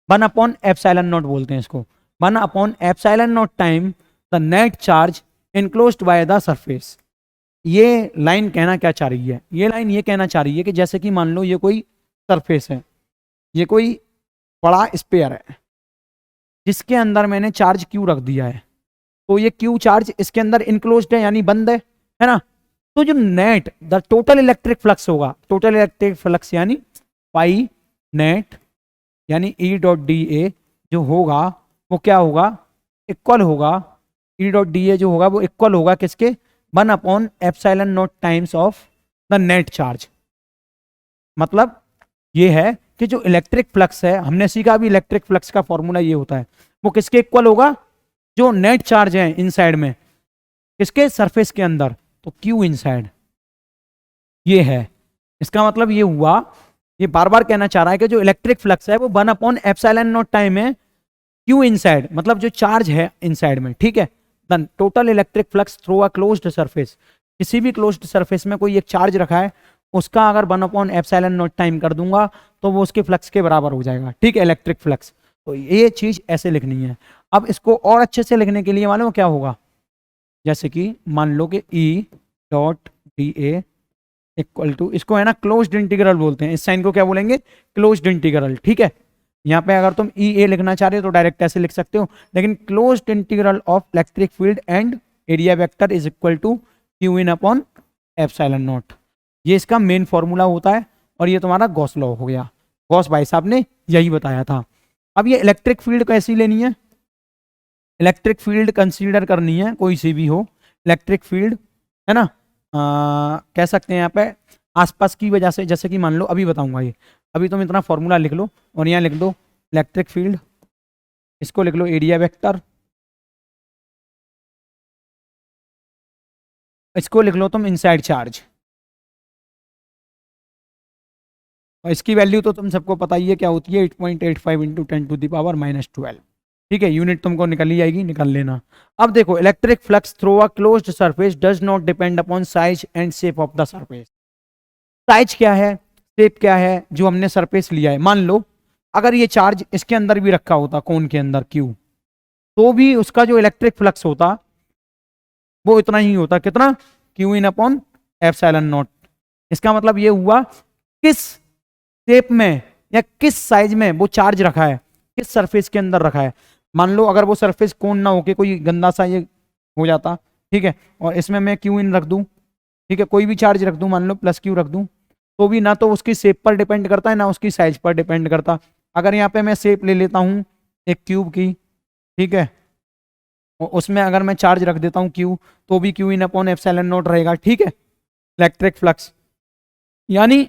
S1: 1/ε0 बोलते हैं इसको, 1/ε0 time the net charge enclosed by the surface. ये लाइन कहना क्या चाह रही है? ये लाइन ये कहना चाह रही है कि जैसे कि मान लो ये कोई सरफेस है, ये कोई बड़ा स्पेयर है जिसके अंदर मैंने चार्ज क्यू रख दिया है, तो ये क्यू चार्ज इसके अंदर इनक्लोज्ड है यानी बंद है ना। तो जो net the total electric flux होगा, टोटल इलेक्ट्रिक फ्लक्स यानी पाई नेट यानी ई डॉट डी ए जो होगा वो क्या होगा, इक्वल होगा, ई डॉट डी ए जो होगा वो इक्वल होगा किसके, 1/ε0 times of the net charge. मतलब ये है कि जो इलेक्ट्रिक फ्लक्स है, हमने सीखा अभी इलेक्ट्रिक फ्लक्स का फॉर्मूला ये होता है, वो किसके इक्वल होगा, जो नेट चार्ज है इनसाइड में, किसके, सरफेस के अंदर, तो क्यू इनसाइड ये है। इसका मतलब ये हुआ, ये बार बार कहना चाह रहा है कि जो इलेक्ट्रिक फ्लक्स है वो 1/ε0 टाइम है क्यू इनसाइड, मतलब जो चार्ज है इनसाइड में, ठीक है। The total electric flux through a closed surface, किसी भी क्लोज्ड सरफेस में कोई एक चार्ज रखा है, उसका अगर 1/ε0 टाइम कर दूंगा तो वो उसके फ्लक्स के बराबर हो जाएगा, ठीक है, इलेक्ट्रिक फ्लक्स। तो ये चीज ऐसे लिखनी है। अब इसको और अच्छे से लिखने के लिए मालूम क्या होगा, जैसे कि मान लो कि E dot D A equal to, इसको है ना क्लोज्ड इंटीग्रल बोलते हैं, इस साइन को क्या बोलेंगे, क्लोज्ड इंटीग्रल, ठीक है। यहाँ पे अगर तुम ई ए लिखना चाह रहे हो तो डायरेक्ट ऐसे लिख सकते हो, लेकिन closed integral of electric field and area vector is equal to Q in upon epsilon naught. ये इसका मेन फॉर्मूला होता है, और ये तुम्हारा गॉस लॉ हो गया। गॉस भाई साहब ने यही बताया था। अब ये इलेक्ट्रिक फील्ड कैसी लेनी है, इलेक्ट्रिक फील्ड कंसीडर करनी है, कोई सी भी हो इलेक्ट्रिक फील्ड, है ना, कह सकते हैं यहाँ पे आसपास की वजह से, जैसे कि मान लो अभी बताऊंगा ये, अभी तुम इतना फॉर्मूला लिख लो और यहाँ लिख दो इलेक्ट्रिक फील्ड, इसको लिख लो एरिया वेक्टर, इसको लिख लो तुम इनसाइड चार्ज, और इसकी वैल्यू तो तुम सबको पता ही है क्या होती है, 8.85 इंटू 10⁻⁻12, ठीक है। यूनिट तुमको निकल ही आएगी, निकल लेना। अब देखो electric flux through a closed surface does not depend upon size and shape of the surface. Size क्या है, शेप क्या है, जो हमने सरफेस लिया है। मान लो अगर ये चार्ज इसके अंदर भी रखा होता, कोन के अंदर क्यू, तो भी उसका जो इलेक्ट्रिक फ्लक्स होता वो इतना ही होता, कितना, Q in upon epsilon not. इसका मतलब ये हुआ किस शेप में या किस साइज में वो चार्ज रखा है, किस सरफेस के अंदर रखा है। मान लो अगर वो सरफेस कोन ना होके कोई गंदा सा ये हो जाता, ठीक है, और इसमें मैं क्यू इन रख दूं, ठीक है, कोई भी चार्ज रख दूं, मान लो प्लस क्यू रख दूं, तो भी ना तो उसकी शेप पर डिपेंड करता है ना उसकी साइज पर डिपेंड करता। अगर यहाँ पे मैं शेप ले लेता हूँ एक क्यूब की, ठीक है, और उसमें अगर मैं चार्ज रख देता हूँ क्यू, तो भी Q in upon epsilon not रहेगा, ठीक है। इलेक्ट्रिक फ्लक्स यानी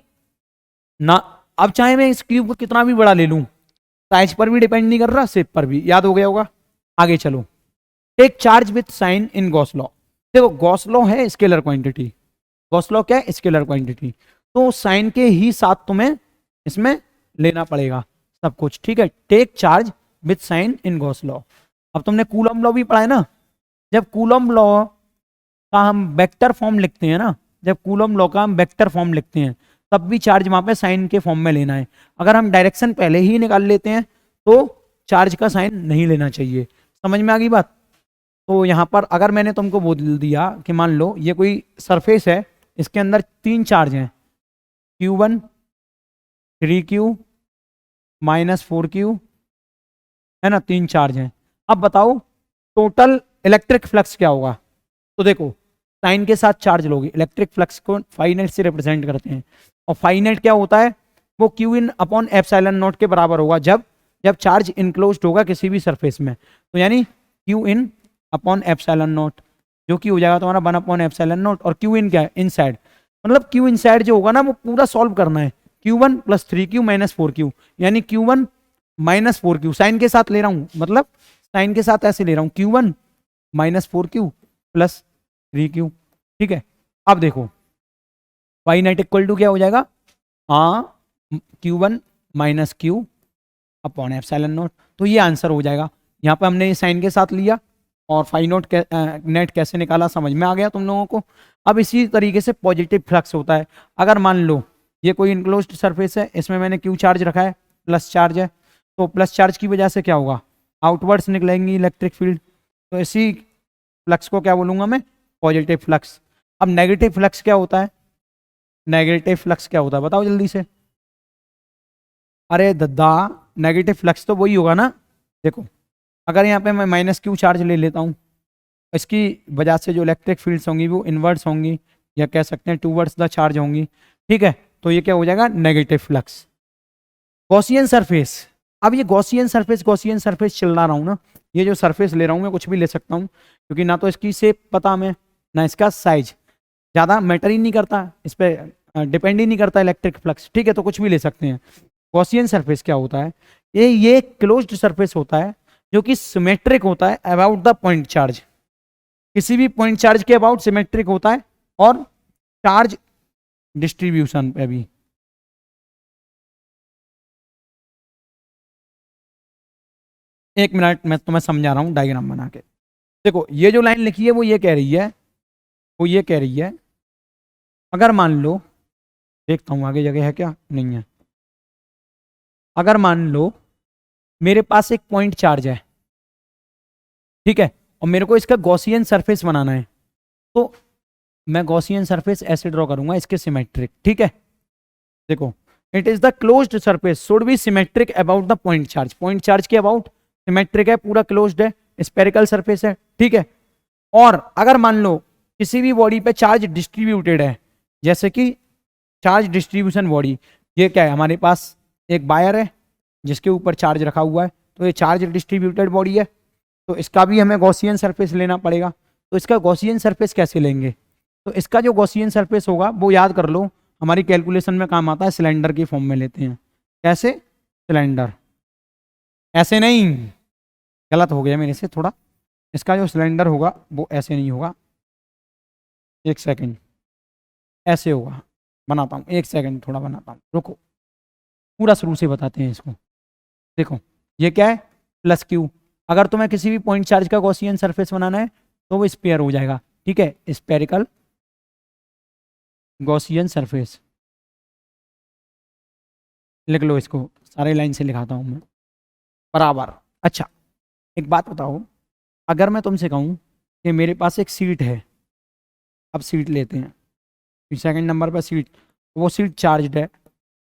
S1: ना, अब चाहे मैं इस क्यूब को कितना भी बड़ा ले लूं, साइज पर भी डिपेंड नहीं कर रहा, शेप पर भी, याद हो गया होगा। आगे चलो, take charge with sign in Gauss law. देखो गॉस लॉ है स्केलर क्वांटिटी, गॉस लॉ क्या है, स्केलर क्वांटिटी, तो साइन के ही साथ तुम्हें इसमें लेना पड़ेगा सब कुछ, ठीक है। Take charge with sign in Gauss law. अब तुमने कूलम लॉ भी पढ़ा है ना, जब कूलम लॉ का हम वेक्टर फॉर्म लिखते हैं ना, जब कूलम लॉ का हम वेक्टर फॉर्म लिखते हैं, तब भी चार्ज वहां पे साइन के फॉर्म में लेना है। अगर हम डायरेक्शन पहले ही निकाल लेते हैं तो चार्ज का साइन नहीं लेना चाहिए। समझ में आ गई बात। तो यहाँ पर अगर मैंने तुमको बोल दिया कि मान लो ये कोई सरफेस है, इसके अंदर 3 चार्ज हैं, Q1 3Q -4Q है ना, 3 चार्ज हैं। अब बताओ टोटल इलेक्ट्रिक फ्लक्स क्या होगा। तो देखो साइन के साथ चार्ज लोगे, इलेक्ट्रिक फ्लक्स को फाइनेट से रिप्रेजेंट करते हैं, और फाइनेट क्या होता है, वो Q in upon epsilon not के बराबर होगा जब जब चार्ज इनक्लोज्ड होगा किसी भी सरफेस में। तो यानी Q in upon epsilon not, जो कि हो जाएगा तुम्हारा 1 अपॉन एप्सिलॉन नॉट, और क्यू इन क्या है, इनसाइड। मतलब क्यू इनसाइड जो होगा ना वो पूरा सॉल्व करना है, Q1 plus 3Q minus 4Q, यानी Q1 माइनस 4Q, साइन के साथ ले रहा हूं, मतलब साइन के साथ ऐसे ले रहा हूं, Q1 minus 4Q plus 3Q। ठीक है, अब देखो वाई नेट इक्वल टू क्या हो जाएगा, हाँ Q1 minus Q upon epsilon not. तो ये आंसर हो जाएगा। यहाँ पे हमने साइन के साथ लिया और फाई नोट नेट कैसे निकाला समझ में आ गया तुम लोगों को। अब इसी तरीके से पॉजिटिव फ्लक्स होता है। अगर मान लो ये कोई इनक्लोज्ड सरफेस है, इसमें मैंने क्यू चार्ज रखा है, प्लस चार्ज है, तो प्लस चार्ज की वजह से क्या होगा, आउटवर्ड्स निकलेंगी इलेक्ट्रिक फील्ड, तो इसी फ्लक्स को क्या बोलूंगा मैं, पॉजिटिव फ्लक्स। अब नेगेटिव फ्लक्स क्या होता है, नेगेटिव फ्लक्स क्या होता है बताओ जल्दी से। अरे दद्दा, नेगेटिव फ्लक्स तो वही होगा ना, देखो अगर यहाँ पे मैं माइनस क्यू चार्ज ले लेता हूँ, इसकी वजह से जो इलेक्ट्रिक फील्ड्स होंगी वो इनवर्ड्स होंगी, या कह सकते हैं टूवर्ड्स द चार्ज होंगी। ठीक है, तो ये क्या हो जाएगा, नेगेटिव फ्लक्स। गॉसियन सरफेस, अब ये गॉसियन सरफेस चला रहा हूँ ना, ये जो सरफेस ले रहा हूँ मैं कुछ भी ले सकता हूँ, क्योंकि ना तो इसकी शेप पता हमें ना इसका साइज, ज़्यादा मैटर ही नहीं करता, इस पर डिपेंड ही नहीं करता इलेक्ट्रिक फ्लक्स। ठीक है, तो कुछ भी ले सकते हैं। गॉसियन सरफेस क्या होता है, ये क्लोज्ड सरफेस होता है जो कि सिमेट्रिक होता है अबाउट द पॉइंट चार्ज, किसी भी पॉइंट चार्ज के अबाउट सिमेट्रिक होता है, और चार्ज डिस्ट्रीब्यूशन पे भी। एक मिनट मैं तुम्हें समझा रहा हूं डायग्राम बना के। देखो ये जो लाइन लिखी है वो ये कह रही है, वो ये कह रही है, अगर मान लो, देखता हूं आगे जगह है क्या, नहीं है। अगर मान लो मेरे पास एक पॉइंट चार्ज है, ठीक है, और मेरे को इसका गॉसियन सरफेस बनाना है, तो मैं गॉसियन सरफेस ऐसे ड्रॉ करूंगा इसके सिमेट्रिक। ठीक है, देखो it is the closed surface should be symmetric about the point charge, point charge के अबाउट सिमेट्रिक है, पूरा क्लोज्ड है, स्पेरिकल सरफेस है। ठीक है, और अगर मान लो किसी भी बॉडी पे चार्ज डिस्ट्रीब्यूटेड है, जैसे कि चार्ज डिस्ट्रीब्यूशन बॉडी, ये क्या है, हमारे पास एक वायर है जिसके ऊपर चार्ज रखा हुआ है, तो ये चार्ज डिस्ट्रीब्यूटेड बॉडी है, तो इसका भी हमें गॉसियन सरफेस लेना पड़ेगा। तो इसका गॉसियन सरफेस कैसे लेंगे, तो इसका जो गॉसियन सरफेस होगा वो याद कर लो, हमारी कैलकुलेशन में काम आता है, सिलेंडर की फॉर्म में लेते हैं। कैसे, सिलेंडर, ऐसे नहीं, गलत हो गया मेरे से थोड़ा, इसका जो सिलेंडर होगा वो ऐसे नहीं होगा, एक सेकंड, ऐसे होगा, बनाता हूँ, एक सेकंड थोड़ा बनाता हूँ, रुको, पूरा शुरू से बताते हैं इसको। देखो ये क्या है, प्लस क्यू, अगर तुम्हें किसी भी पॉइंट चार्ज का गॉसियन सरफेस बनाना है तो वो स्पेयर हो जाएगा। ठीक है, स्पेरिकल गॉसियन सरफेस, लिख लो इसको, सारे लाइन से लिखाता हूँ मैं, बराबर। अच्छा एक बात बताओ, अगर मैं तुमसे कहूँ कि मेरे पास एक सीट है, अब सीट लेते हैं, सेकंड नंबर पर सीट, वो सीट चार्जड है,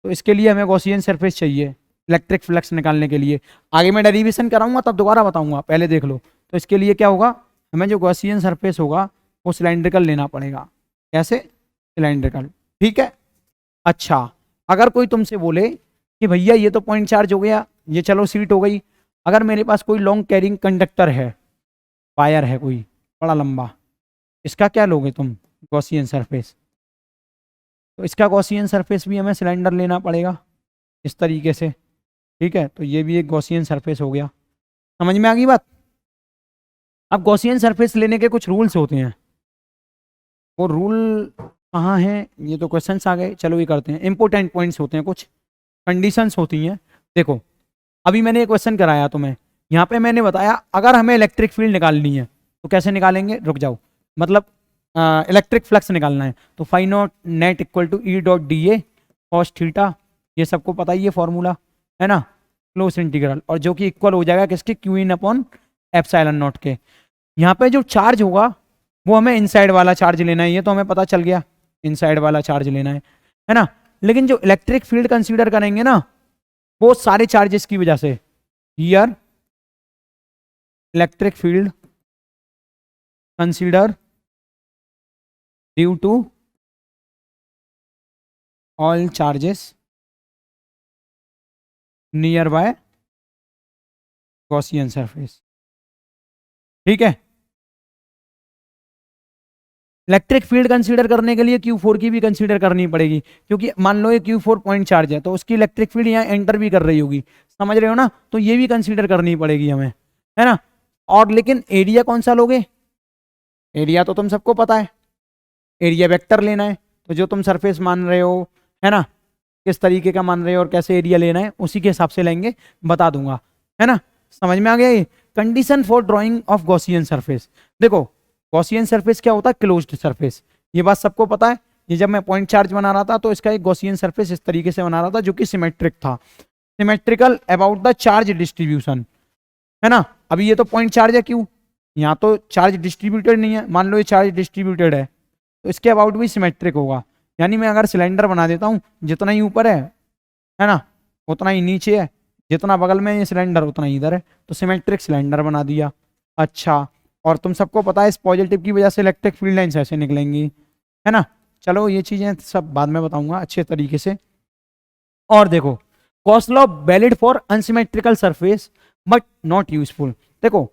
S1: तो इसके लिए हमें गॉसियन सरफेस चाहिए इलेक्ट्रिक फ्लक्स निकालने के लिए। आगे मैं डेरिवेशन कराऊंगा तब दोबारा बताऊंगा, पहले देख लो। तो इसके लिए क्या होगा, हमें जो गॉसियन सरफेस होगा वो सिलेंड्रिकल लेना पड़ेगा। कैसे, सिलेंड्रिकल। ठीक है, अच्छा अगर कोई तुमसे बोले कि भैया ये तो पॉइंट चार्ज हो गया, ये चलो सीट हो गई, अगर मेरे पास कोई लॉन्ग कैरिंग कंडक्टर है, वायर है कोई बड़ा लंबा, इसका क्या लोगे तुम, गॉसियन सरफेस। तो इसका गॉसियन सरफेस भी हमें सिलेंडर लेना पड़ेगा इस तरीके से। ठीक है, तो ये भी एक गॉसियन सरफेस हो गया, समझ में आ गई बात। अब गॉसियन सरफेस लेने के कुछ रूल्स होते हैं, वो रूल कहाँ हैं, ये तो क्वेश्चंस आ गए, चलो ये करते हैं। इंपॉर्टेंट पॉइंट्स होते हैं, कुछ कंडीशंस होती हैं। देखो अभी मैंने एक क्वेश्चन कराया तुम्हें, यहाँ पे मैंने बताया अगर हमें इलेक्ट्रिक फील्ड निकालनी है तो कैसे निकालेंगे, रुक जाओ, मतलब इलेक्ट्रिक फ्लक्स निकालना है तो phi naught net equal to E dot D A cos theta, ये सबको पता ही है फॉर्मूला, है ना, क्लोज इंटीग्रल, और जो कि इक्वल हो जाएगा किसके, Q in upon epsilon not के। यहाँ पे जो चार्ज होगा वो हमें इनसाइड वाला चार्ज लेना है, ये तो हमें पता चल गया, इनसाइड वाला चार्ज लेना है ना। लेकिन जो इलेक्ट्रिक फील्ड कंसीडर करेंगे ना, वो सारे चार्जेस की वजह से, here electric field consider due to all charges near by Gaussian surface. ठीक है, इलेक्ट्रिक फील्ड कंसीडर करने के लिए Q4 की भी कंसीडर करनी पड़ेगी, क्योंकि मान लो ये Q4 पॉइंट चार्ज है तो उसकी इलेक्ट्रिक फील्ड यहाँ एंटर भी कर रही होगी, समझ रहे हो ना, तो ये भी कंसीडर करनी पड़ेगी हमें, है ना। और लेकिन एरिया कौन सा लोगे, एरिया तो तुम सबको पता है, एरिया वेक्टर लेना है, तो जो तुम सरफेस मान रहे हो, है ना, किस तरीके का मान रहे हो और कैसे एरिया लेना है उसी के हिसाब से लेंगे, बता दूंगा, है ना। समझ में आ गया ये condition for drying of Gaussian surface. देखो गॉसियन सरफेस क्या होता है, क्लोज्ड सरफेस, ये बात सबको पता है। ये जब मैं पॉइंट चार्ज बना रहा था तो इसका एक गॉसियन सरफेस इस तरीके से बना रहा था जो कि सिमेट्रिक था, symmetrical about the charge distribution, है ना। अभी ये तो पॉइंट चार्ज है, क्यों, यहाँ तो चार्ज डिस्ट्रीब्यूटेड नहीं है, मान लो ये चार्ज डिस्ट्रीब्यूटेड है तो इसके अबाउट भी सिमेट्रिक होगा। यानी मैं अगर सिलेंडर बना देता हूँ, जितना ही ऊपर है ना, उतना ही नीचे है, जितना बगल में ये सिलेंडर उतना ही इधर है, तो सिमेट्रिक सिलेंडर बना दिया। अच्छा, और तुम सबको पता है इस पॉजिटिव की वजह से इलेक्ट्रिक फील्ड लाइन्स ऐसे निकलेंगी, है ना। चलो ये चीजें सब बाद में बताऊंगा अच्छे तरीके से। और देखो Gauss law valid for unsymmetrical surface but not useful. देखो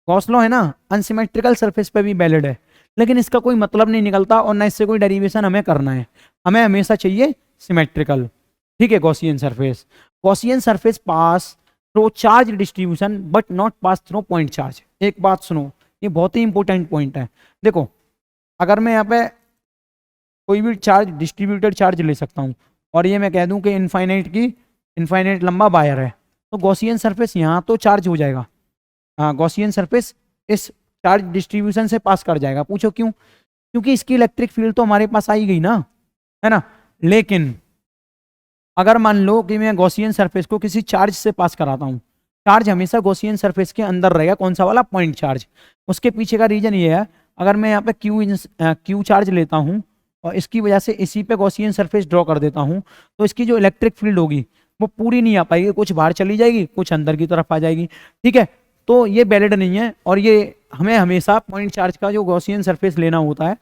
S1: गॉस लॉ है ना, अनसिमेट्रिकल सरफेस पे भी वैलिड है, लेकिन इसका कोई मतलब नहीं निकलता और ना इससे कोई डेरिवेशन हमें करना है, हमें हमेशा चाहिए सिमेट्रिकल। ठीक है, Gaussian surface, Gaussian surface pass through charge distribution but not pass through point charge. एक बात सुनो, ये बहुत ही इंपॉर्टेंट पॉइंट है। देखो अगर मैं यहाँ पे कोई भी चार्ज डिस्ट्रीब्यूटेड चार्ज ले सकता हूँ और ये मैं कह दूं कि इनफाइनाइट लंबा वायर है, तो गॉसियन सरफेस यहाँ तो चार्ज हो जाएगा, हाँ गॉसियन सरफेस इस चार्ज डिस्ट्रीब्यूशन से पास कर जाएगा। पूछो क्यों, क्योंकि इसकी इलेक्ट्रिक फील्ड तो हमारे पास आई गई ना, है ना। लेकिन अगर मान लो कि मैं गॉसियन सरफेस को किसी चार्ज से पास कराता हूँ, चार्ज हमेशा गॉसियन सरफेस के अंदर रहेगा, कौन सा वाला, पॉइंट चार्ज। उसके पीछे का रीजन ये है, अगर मैं यहाँ पे क्यू चार्ज लेता हूँ और इसकी वजह से इसी पे गॉसियन सरफेस ड्रॉ कर देता हूँ, तो इसकी जो इलेक्ट्रिक फील्ड होगी वो पूरी नहीं आ पाएगी, कुछ बाहर चली जाएगी, कुछ अंदर की तरफ आ जाएगी। ठीक है, तो ये वैलिड नहीं है, और ये हमें हमेशा पॉइंट चार्ज का जो गॉसियन सरफेस लेना होता है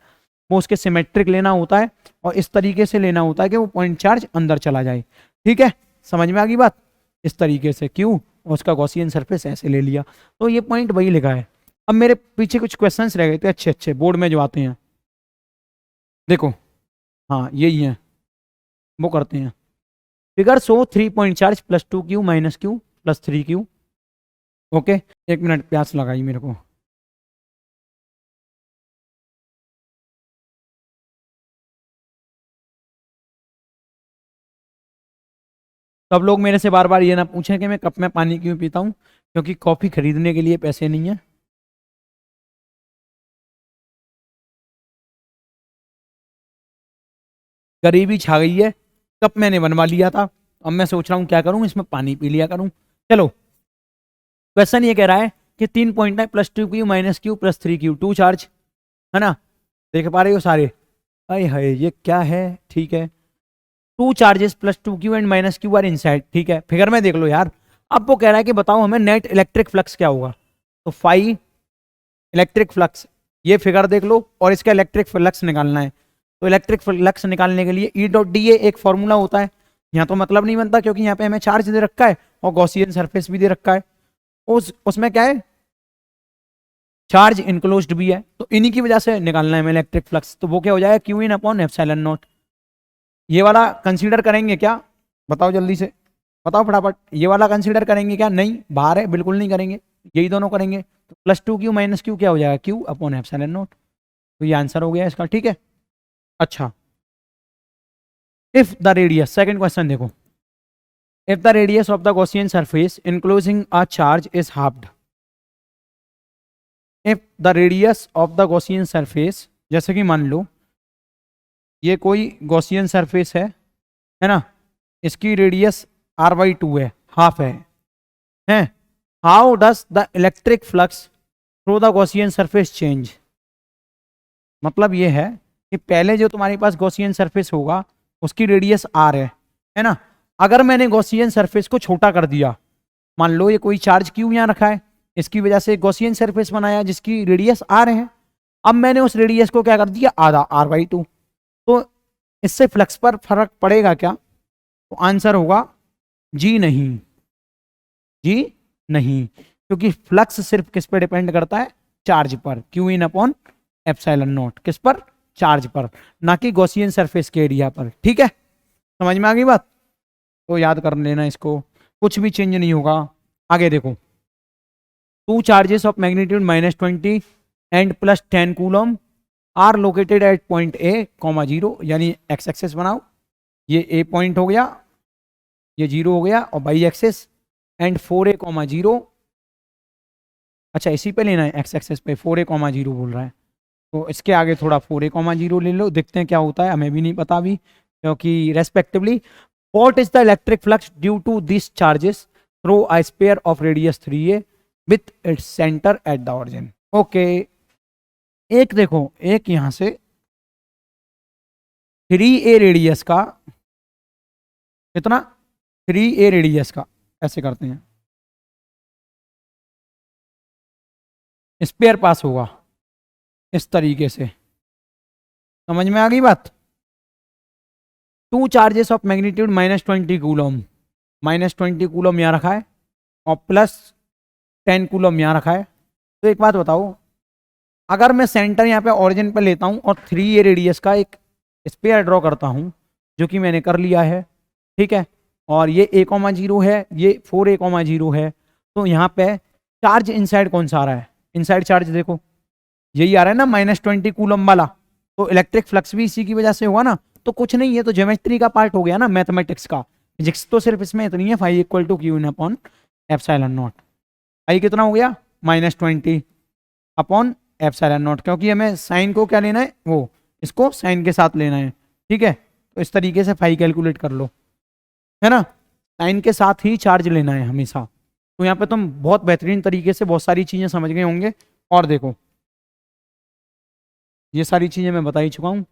S1: वो उसके सिमेट्रिक लेना होता है, और इस तरीके से लेना होता है कि वो पॉइंट चार्ज अंदर चला जाए। ठीक है, समझ में आ गई बात, इस तरीके से क्यों, और उसका गॉसियन सरफेस ऐसे ले लिया, तो ये पॉइंट वही लिखा है। अब मेरे पीछे कुछ क्वेश्चंस रह गए थे अच्छे अच्छे बोर्ड में जो आते हैं, देखो हाँ यही है, वो करते हैं। Figure show 3 point charge +2Q - Q +3Q। Okay, एक मिनट प्यास लगाई मेरे को। सब लोग मेरे से बार बार ये ना पूछें कि मैं कप में पानी क्यों पीता हूँ, क्योंकि कॉफी खरीदने के लिए पैसे नहीं है। गरीबी छा गई है, कप मैंने बनवा लिया था, अब मैं सोच रहा हूँ क्या करूँ, इसमें पानी पी लिया करूँ। चलो क्वेश्चन ये कह रहा है कि 3 पॉइंट है, +2Q - Q +3Q, 2 चार्ज, है ना, देख पा रहे हो सारे, अरे हाय ये क्या है, ठीक है, 2 charges +2Q and -Q are inside. ठीक है, फिगर में देख लो यार। अब वो कह रहा है कि बताओ हमें नेट इलेक्ट्रिक फ्लक्स क्या होगा, तो फाई इलेक्ट्रिक फ्लक्स, ये फिगर देख लो और इसका इलेक्ट्रिक फ्लक्स निकालना है। तो इलेक्ट्रिक फ्लक्स निकालने के लिए E.dA एक फॉर्मूला होता है, यहाँ तो मतलब नहीं बनता क्योंकि यहाँ पे हमें चार्ज दे रखा है और गॉसियन सरफेस भी दे रखा है, उसमें क्या है, चार्ज इनक्लोज्ड भी है, तो इन्हीं की वजह से निकालना है हमें इलेक्ट्रिक फ्लक्स। तो वो क्या हो जाएगा, Q∞/ε0। ये वाला कंसीडर करेंगे क्या, बताओ जल्दी से, बताओ फटाफट, ये वाला कंसीडर करेंगे क्या, नहीं बाहर है, बिल्कुल नहीं करेंगे, यही दोनों करेंगे। तो +2Q - Q क्या हो जाएगा, Q/ε0। तो ये आंसर हो गया इसका। ठीक है, अच्छा, if the radius, second question देखो, if the radius of the Gaussian surface enclosing a charge is halved, if the radius of the Gaussian surface, जैसे कि मान लो ये कोई गॉसियन सरफेस है ना, इसकी रेडियस r/2 है, हाफ है, how does the electric flux through the Gaussian surface change. मतलब ये है कि पहले जो तुम्हारे पास गॉसियन सरफेस होगा उसकी रेडियस r है ना, अगर मैंने गॉसियन सरफेस को छोटा कर दिया, मान लो ये कोई चार्ज Q यहाँ रखा है इसकी वजह से गॉसियन सरफेस बनाया जिसकी रेडियस आर है। अब मैंने उस रेडियस को क्या कर दिया, आधा, r/2। तो इससे फ्लक्स पर फर्क पड़ेगा क्या? तो आंसर होगा जी नहीं, जी नहीं, क्योंकि फ्लक्स सिर्फ किस पर डिपेंड करता है, चार्ज पर, Q in upon epsilon not. किस पर? चार्ज पर, ना कि गॉसियन सरफेस के एरिया पर। ठीक है, समझ में आ गई बात? तो याद कर लेना इसको, कुछ भी चेंज नहीं होगा। आगे देखो, two charges of magnitude -20 and +10 coulomb are located at point A, 0, यानी एक्स एक्सेस बनाओ, ये ए पॉइंट हो गया, ये 0 हो गया, और बाई एक्सेस एंड 4a, 0। अच्छा, इसी पे लेना है, एक्स एक्सेस पे 4a, 0 बोल रहा है, तो इसके आगे थोड़ा 4a, 0 ले लो, देखते हैं क्या होता है, हमें भी नहीं पता अभी, क्योंकि respectively what is the electric flux due to these charges through a sphere of radius 3a with its center at the origin। Okay, एक देखो, एक यहां से 3a रेडियस का, कितना, 3a रेडियस का, ऐसे करते हैं, स्पेयर पास होगा इस तरीके से, समझ में आ गई बात? To charges of magnitude -20 coulomb, -20 coulomb यहाँ रखा है और +10 कूलम यहाँ रखा है। तो एक बात बताओ, अगर मैं सेंटर यहाँ पे ओरिजिन पे लेता हूँ और 3a रेडियस का एक स्पेयर ड्रॉ करता हूँ, जो कि मैंने कर लिया है, ठीक है, और ये a, 0 है, ये 4a, 0 है, तो यहाँ पे चार्ज इनसाइड कौन सा आ रहा है? इनसाइड चार्ज देखो, यही आ रहा है ना, -20 कूलम वाला, तो इलेक्ट्रिक फ्लक्स भी इसी की वजह से हुआ ना। तो कुछ नहीं है, तो ज्योमेट्री का पार्ट हो गया ना, मैथमेटिक्स का। फिजिक्स तो सिर्फ इसमें इतनी है, phi equal to Q in upon epsilon naught. आई कितना हो गया, -20 अपॉन एप्सिलॉन नॉट, क्योंकि हमें साइन को क्या लेना है, वो इसको साइन के साथ लेना है, ठीक है। तो इस तरीके से फाई कैलकुलेट कर लो, है ना, साइन के साथ ही चार्ज लेना है हमेशा। तो यहाँ पे तुम बहुत बेहतरीन तरीके से बहुत सारी चीजें समझ गए होंगे। और देखो, ये सारी चीजें मैं बता ही चुका हूं,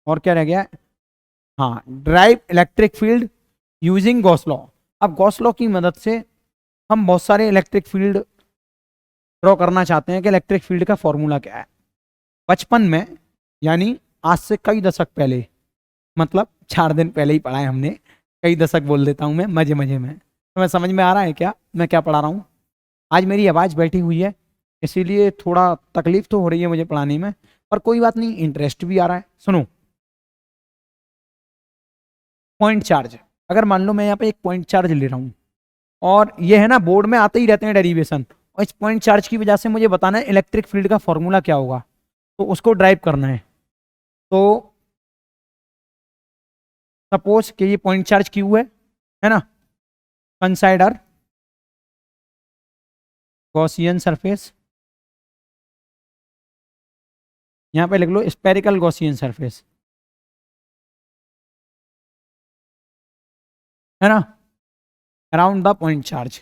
S1: और क्या रह गया है, हाँ, drive electric field using Gauss law. अब गॉस लॉ की मदद से हम बहुत सारे इलेक्ट्रिक फील्ड ड्रॉ करना चाहते हैं कि इलेक्ट्रिक फील्ड का फॉर्मूला क्या है। बचपन में, यानी आज से कई दशक पहले, मतलब 4 दिन पहले ही पढ़ा है हमने, कई दशक बोल देता हूं मैं मजे मजे में। तो मैं समझ में आ रहा है क्या मैं क्या पढ़ा रहा हूँ? आज मेरी आवाज़ बैठी हुई है, इसीलिए थोड़ा तकलीफ तो हो रही है मुझे पढ़ाने में, पर कोई बात नहीं, इंटरेस्ट भी आ रहा है। सुनो, पॉइंट चार्ज, अगर मान लो मैं यहाँ पे एक पॉइंट चार्ज ले रहा हूँ, और ये है ना, बोर्ड में आते ही रहते हैं डेरिवेशन, और इस पॉइंट चार्ज की वजह से मुझे बताना है इलेक्ट्रिक फील्ड का फॉर्मूला क्या होगा, तो उसको ड्राइव करना है। तो सपोज कि ये पॉइंट चार्ज क्यू है ना, कंसाइडर गॉसियन सरफेस, यहाँ पे लिख लो स्पेरिकल गॉसियन सरफेस, है ना, अराउंड द पॉइंट चार्ज।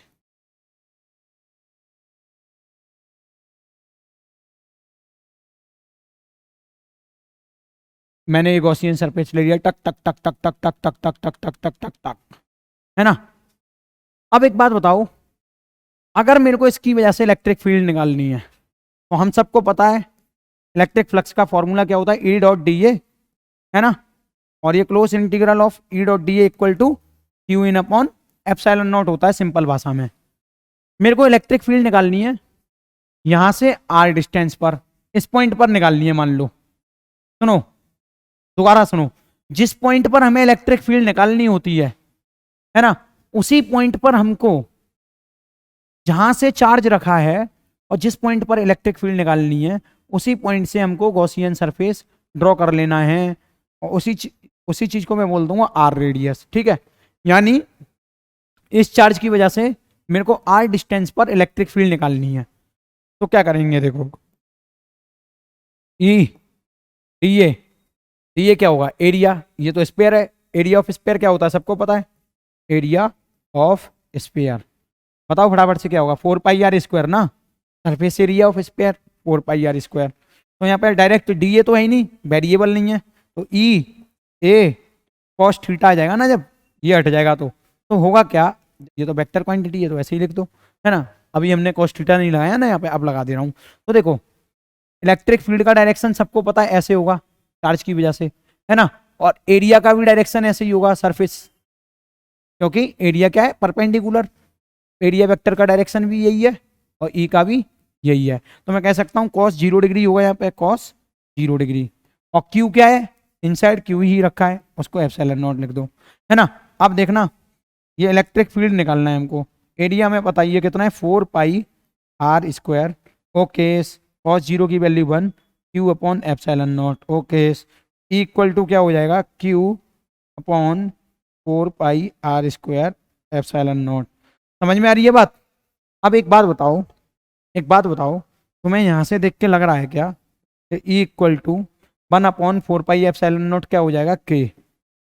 S1: मैंने ये गॉसियन सरफेस ले लिया, टक टक टक टक टक टक टक टक टक टक टक टक टक, है ना। अब एक बात बताओ, अगर मेरे को इसकी वजह से इलेक्ट्रिक फील्ड निकालनी है, तो हम सबको पता है इलेक्ट्रिक फ्लक्स का फॉर्मूला क्या होता है, ई डॉट डी ए, है ना, और ये close integral of E dot D A equal to Q in upon epsilon naught होता है सिंपल भाषा में। मेरे को इलेक्ट्रिक फील्ड निकालनी है यहां से आर डिस्टेंस पर, इस पॉइंट पर निकालनी है, मान लो, सुनो दोबारा सुनो, जिस पॉइंट पर हमें इलेक्ट्रिक फील्ड निकालनी होती है ना, उसी पॉइंट पर हमको, जहां से चार्ज रखा है और जिस पॉइंट पर इलेक्ट्रिक फील्ड निकालनी है, उसी पॉइंट से हमको गॉसियन सरफेस ड्रॉ कर लेना है, और उसी चीज को मैं बोल दूंगा आर रेडियस, ठीक है। यानी इस चार्ज की वजह से मेरे को आर डिस्टेंस पर इलेक्ट्रिक फील्ड निकालनी है, तो क्या करेंगे, देखो, ई डी ए क्या होगा, एरिया, ये तो स्पेयर है, एरिया ऑफ स्पेयर क्या होता है सबको पता है, एरिया ऑफ स्पेयर, बताओ फटाफट से क्या होगा, 4πr² ना, surface area of spare 4πr²। तो यहाँ पर डायरेक्ट डी ए तो है ही नहीं, वेरिएबल नहीं है, तो ई ए कॉस थीटा आ जाएगा ना, जब ये हट जाएगा तो होगा क्या, ये तो वेक्टर क्वांटिटी है तो ऐसे ही लिख दो, है ना। अभी हमने cos थीटा नहीं लगाया ना यहाँ पे, अब लगा दे रहा हूँ। तो देखो इलेक्ट्रिक फील्ड का डायरेक्शन सबको पता है ऐसे होगा चार्ज की वजह से, है ना, और एरिया का भी डायरेक्शन ऐसे ही होगा सरफेस, क्योंकि एरिया क्या है, परपेंडिकुलर, एरिया वेक्टर का डायरेक्शन भी यही है और ई का भी यही है। तो मैं कह सकता हूँ cos 0 डिग्री होगा यहाँ पे, cos 0 डिग्री, और Q क्या है, इनसाइड Q ही रखा है, उसको एप्सिलॉन नॉट लिख दो, है ना। अब देखना ये इलेक्ट्रिक फील्ड निकालना है हमको, एरिया में बताइए कितना है, 4 pi R square, okay, cos 0 की value 1, Q upon epsilon naught, okay, equal to क्या हो जाएगा, Q upon 4 pi R square epsilon naught. समझ में आ रही है बात। अब एक बात बताओ, एक बात बताओ, तुम्हें यहाँ से देख के लग रहा है क्या, E equal to 1/4 pi epsilon naught क्या हो जाएगा, के।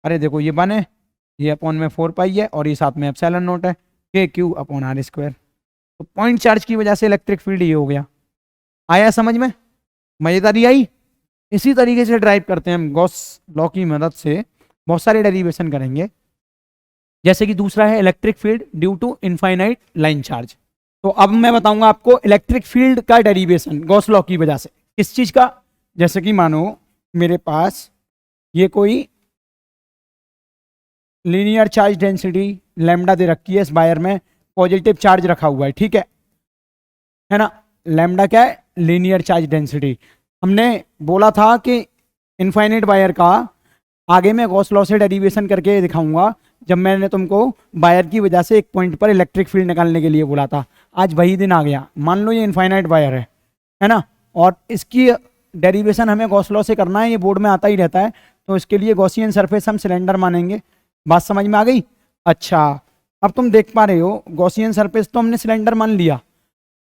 S1: अरे देखो ये 1 है, ये अपॉन में 4 पाई है, और ये साथ में एप्सिलॉन नॉट है, के क्यू अपॉन आर स्क्वायर। तो पॉइंट चार्ज की वजह से इलेक्ट्रिक फील्ड ये हो गया। आया समझ में, मजेदारी आई। इसी तरीके से ड्राइव करते हैं हम गॉस लॉ की मदद से, बहुत सारे डेरिवेशन करेंगे। जैसे कि दूसरा है electric field due to infinite line charge. तो अब मैं बताऊंगा आपको इलेक्ट्रिक फील्ड का डेरिवेशन गॉस लॉ की वजह से, किस चीज का, जैसे कि मानो मेरे पास ये कोई लीनियर चार्ज डेंसिटी लैम्डा दे रखी है, इस वायर में पॉजिटिव चार्ज रखा हुआ है, ठीक है ना। लैम्डा क्या है, लीनियर चार्ज डेंसिटी। हमने बोला था कि इनफाइनाइट वायर का आगे मैं गॉस लॉ से डेरिवेशन करके दिखाऊंगा, जब मैंने तुमको वायर की वजह से एक पॉइंट पर इलेक्ट्रिक फील्ड निकालने के लिए बोला था। आज वही दिन आ गया। मान लो ये इनफाइनाइट वायर है ना, और इसकी डेरिवेशन हमें गॉस लॉ से करना है, ये बोर्ड में आता ही रहता है। तो इसके लिए गॉसियन सरफेस हम सिलेंडर मानेंगे। बात समझ में आ गई। अच्छा, अब तुम देख पा रहे हो गॉसियन सरफेस तो हमने सिलेंडर मान लिया।